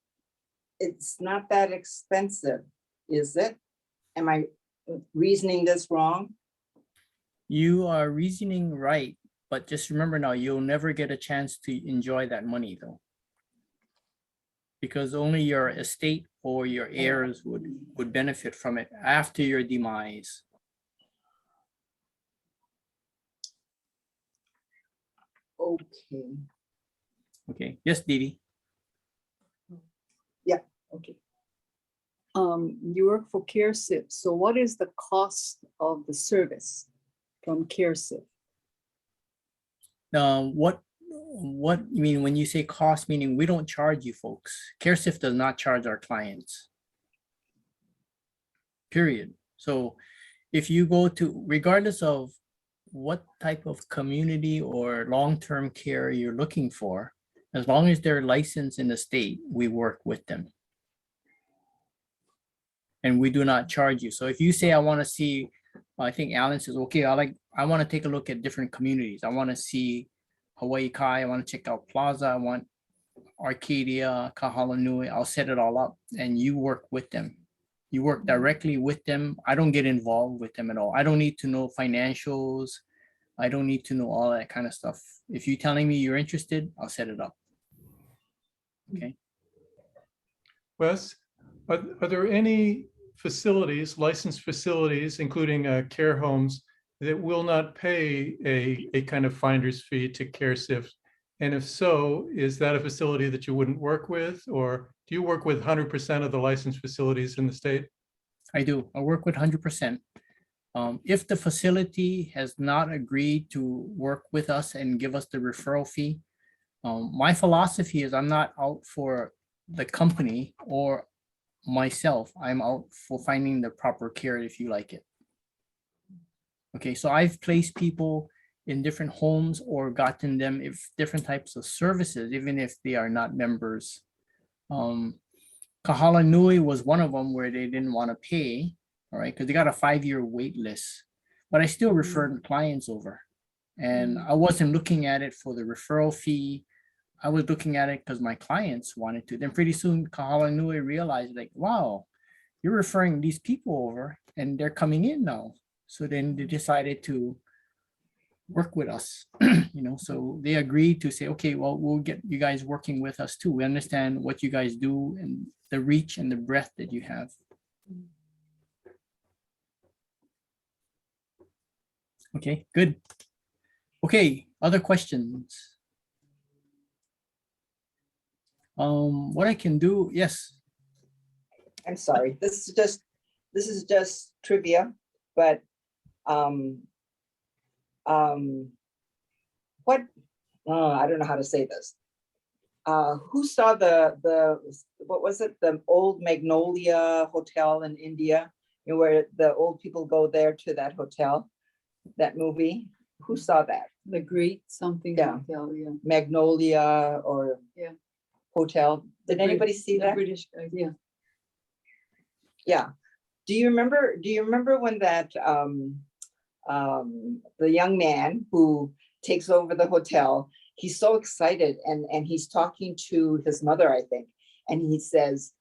it's not that expensive, is it? Am I reasoning this wrong? You are reasoning right, but just remember now, you'll never get a chance to enjoy that money though. Because only your estate or your heirs would benefit from it after your demise. Okay. Okay, yes, Didi. Yeah, okay. You work for CareSafe, so what is the cost of the service from CareSafe? What you mean when you say cost, meaning we don't charge you folks. CareSafe does not charge our clients. Period. So if you go to, regardless of what type of community or long-term care you're looking for, as long as they're licensed in the state, we work with them. and we do not charge you. So if you say, I want to see, I think Alan says, okay, I want to take a look at different communities. I want to see Hawaii Kai, I want to check out Plaza, I want Arcadia, Kahala Nui. I'll set it all up and you work with them. You work directly with them. I don't get involved with them at all. I don't need to know financials. I don't need to know all that kind of stuff. If you're telling me you're interested, I'll set it up. Okay. Wes, are there any facilities, licensed facilities, including care homes, that will not pay a kind of finder's fee to CareSIFT? And if so, is that a facility that you wouldn't work with, or do you work with 100% of the licensed facilities in the state? I do. I work with 100%. If the facility has not agreed to work with us and give us the referral fee, my philosophy is I'm not out for the company or myself. I'm out for finding the proper care if you like it. Okay, so I've placed people in different homes or gotten them if different types of services, even if they are not members. Kahala Nui was one of them where they didn't want to pay, all right, because they got a 5-year wait list, but I still referred clients over. And I wasn't looking at it for the referral fee. I was looking at it because my clients wanted to. Then pretty soon Kahala Nui realized, like, wow, you're referring these people over and they're coming in now. So then they decided to work with us, so they agreed to say, okay, well, we'll get you guys working with us too. We understand what you guys do and the reach and the breadth that you have. Okay, good. Okay, other questions? What I can do, yes. I'm sorry, this is just trivia, but what, I don't know how to say this. Who saw what was it, the old Magnolia Hotel in India, where the old people go there to that hotel, that movie? Who saw that? The Great something. Yeah. Hotel, yeah. Magnolia or Yeah. Hotel. Did The anybody see the that? British guy, yeah. Yeah. Do you remember when that the young man who takes over the hotel, he's so excited and he's talking to his mother, I think, and he says,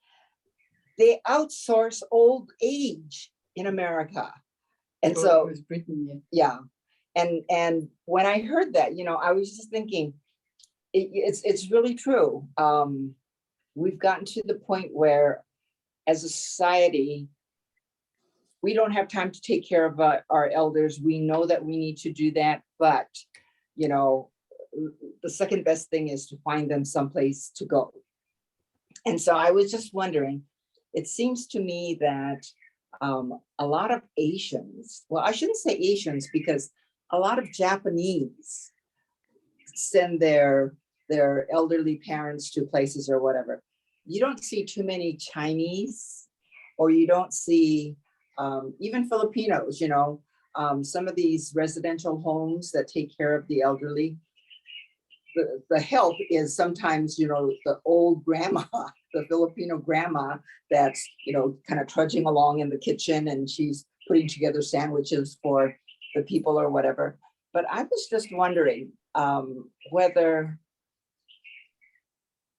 they outsource old age in America. And Or so it was Britain, yeah. And when I heard that, I was just thinking, it's really true. We've gotten to the point where as a society, we don't have time to take care of our elders. We know that we need to do that, but the second best thing is to find them someplace to go. And so I was just wondering, it seems to me that a lot of Asians, well, I shouldn't say Asians, because a lot of Japanese send their elderly parents to places or whatever. You don't see too many Chinese, or you don't see even Filipinos, some of these residential homes that take care of the elderly. The help is sometimes, the old grandma, the Filipino grandma that's, kind of trudging along in the kitchen and she's putting together sandwiches for the people or whatever. But I was just wondering whether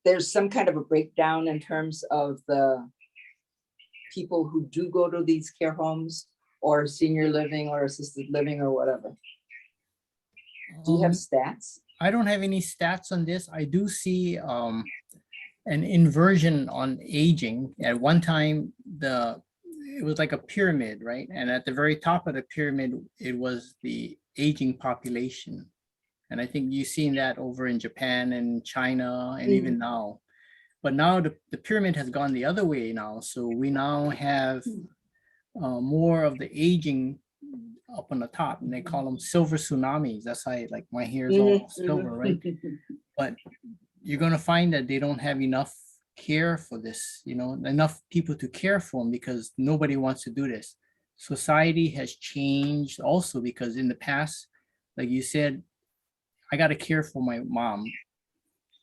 there's some kind of a breakdown in terms of the people who do go to these care homes or senior living or assisted living or whatever. Do you have stats? I don't have any stats on this. I do see an inversion on aging. At one time, it was like a pyramid, right? And at the very top of the pyramid, it was the aging population. And I think you've seen that over in Japan and China and even now. But now the pyramid has gone the other way now. So we now have more of the aging up on the top, and they call them silver tsunamis. That's how like my hair is all silver, right? But you're going to find that they don't have enough care for this, enough people to care for them, because nobody wants to do this. Society has changed also, because in the past, like you said, I got to care for my mom,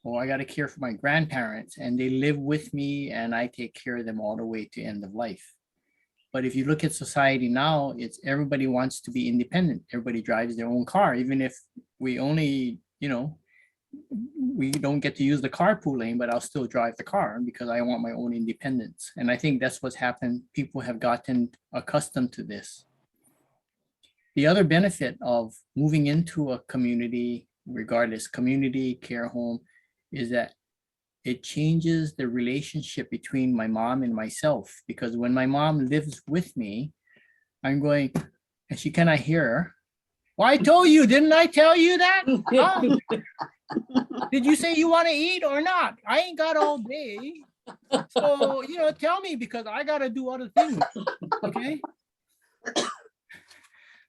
or I got to care for my grandparents, and they live with me and I take care of them all the way to end of life. But if you look at society now, it's everybody wants to be independent. Everybody drives their own car, even if we only, we don't get to use the carpool lane, but I'll still drive the car because I want my own independence. And I think that's what's happened. People have gotten accustomed to this. The other benefit of moving into a community, regardless, community, care home, is that it changes the relationship between my mom and myself. Because when my mom lives with me, I'm going, and she cannot hear her. Well, I told you, didn't I tell you that? Huh? Did you say you want to eat or not? I ain't got all day. So, tell me because I got to do other things. Okay.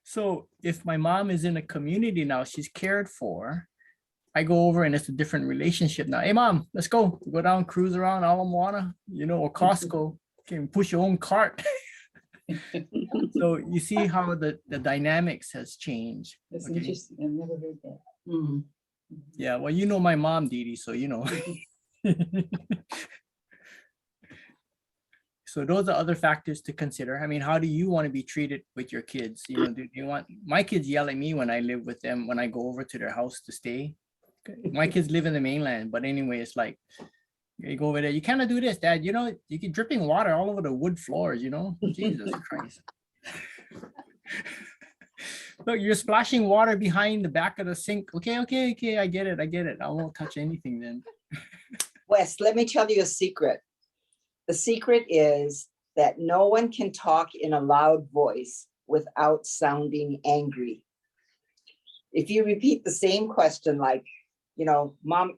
So if my mom is in a community now, she's cared for, I go over and it's a different relationship now. Hey, mom, let's go. Go down, cruise around Ala Moana, or Costco. You can push your own cart. So you see how the dynamics has changed. That's Okay? interesting. I've never heard that. Yeah, well, you know my mom, Dee Dee, so you know. So those are other factors to consider. I mean, how do you want to be treated with your kids? Do you want, my kids yell at me when I live with them, when I go over to their house to stay. My kids live in the mainland, but anyway, it's like, you go over there, you cannot do this, Dad. You get dripping water all over the wood floors, Jesus Christ. Look, you're splashing water behind the back of the sink. Okay, I get it. I won't touch anything then. Wes, let me tell you a secret. The secret is that no one can talk in a loud voice without sounding angry. If you repeat the same question, like, mom,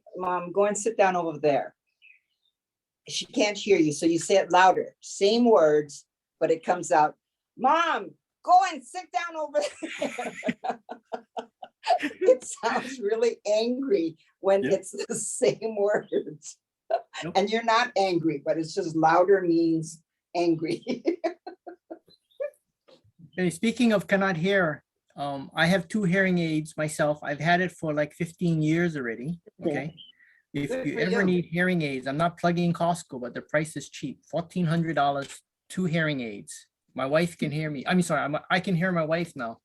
go and sit down over there. She can't hear you, so you say it louder. Same words, but it comes out, Mom, go and sit down over there. It sounds really angry when it's the same words. Nope. And you're not angry, but it's just louder means angry. Okay, speaking of cannot hear, I have 2 hearing aids myself. I've had it for like 15 years already. Okay. If Good you for ever you. need hearing aids, I'm not plugging Costco, but the price is cheap. $1,400, 2 hearing aids. My wife can hear me. I can hear my wife now.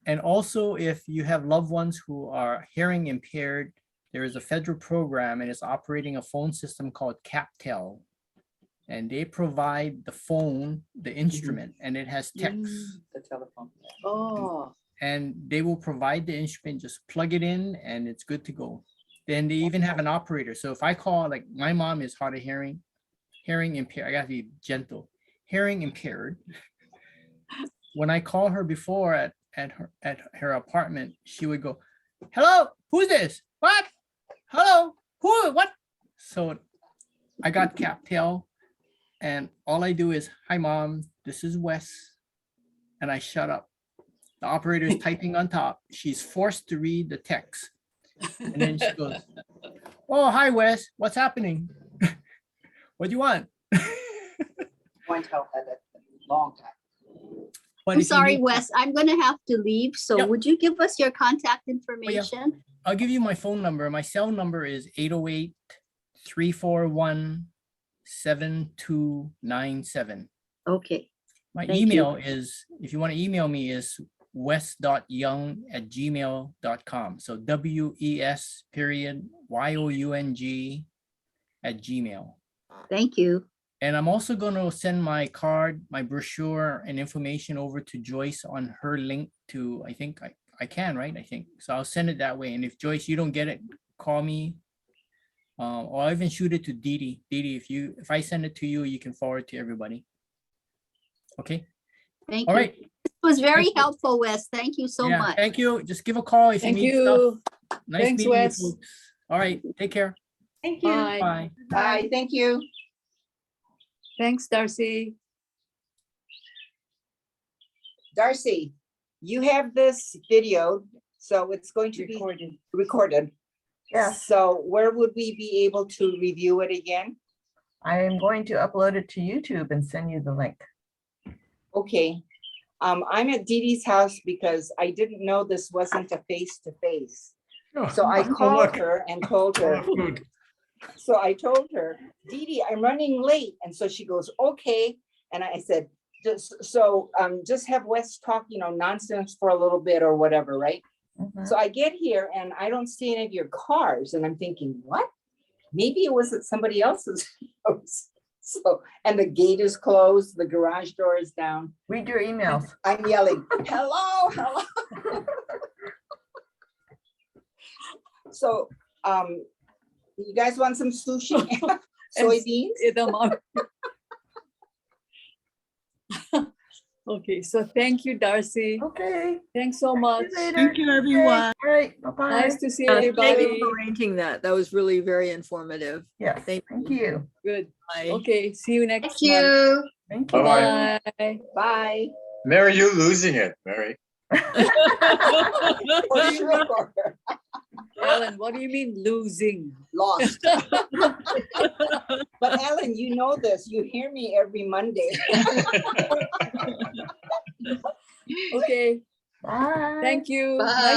And also, if you have loved ones who are hearing impaired, there is a federal program and it's operating a phone system called CapTel. And they provide the phone, the instrument, and it has text. The telephone. Oh, And they will provide the instrument, just plug it in and it's good to go. Then they even have an operator. So if I call, like my mom is hard of hearing impaired, I gotta be gentle, hearing impaired. When I call her before at her apartment, she would go, hello, who's this? What? Hello, who, what? So I got CapTel and all I do is, hi mom, this is Wes. And I shut up. The operator is typing on top. She's forced to read the text. And then she goes, oh, hi Wes, what's happening? What do you want? Going to help at a long time. But I'm if you sorry, need- Wes, I'm gonna have to leave. So Yep. would you give us your contact information? I'll give you my phone number. My cell number is 808-341-7297. Okay, My Thank you. email is, if you want to email me, is wes.young@gmail.com. So WES.YOUNG@gmail. thank you. And I'm also going to send my card, my brochure and information over to Joyce on her link to, I think I can, right? I think. So I'll send it that way. And if Joyce, you don't get it, call me. Or I'll even shoot it to Dee Dee. Dee Dee, if I send it to you, you can forward it to everybody. Okay. Thank All you. right. This was very Thank you. helpful, Wes. Thank you so Yeah, much. thank you. Just give a call if thank you need stuff. you. Nice Thanks, meeting you Wes. folks. All right. Take care. Thank you. Bye. Bye. Bye, thank you. Thanks, Darcy. Darcy, you have this video, so it's going to be recorded. Yes, So where would we be able to review it again? I am going to upload it to YouTube and send you the link. Okay. I'm at Dee Dee's house because I didn't know this wasn't a face-to-face. So I Oh, called look. her and told her, Oh, food. So I told her, Dee Dee, I'm running late. And so she goes, okay. And I said, just have Wes talk, nonsense for a little bit or whatever, right? So I get here and I don't see any of your cars. And I'm thinking, what? Maybe it was at somebody else's house. So, and the gate is closed, the garage door is down. Read your emails. I'm yelling, hello, hello. So, you guys want some sushi? Soybeans? Okay, so thank you, Darcy. Okay. Thanks so much. Thank you, everyone. All right, bye-bye. Nice to see Thank you everybody. for arranging that. That was really very informative. Yes, Thank thank you. Good. Bye. Okay, see you Thank next month. you. Thank you. Bye-bye. Bye. Bye. Mary, you're losing it, Mary. For sure. Ellen, what do you mean losing? Lost. But Ellen, you know this. You hear me every Monday. Okay, Bye. thank you. Bye. Nice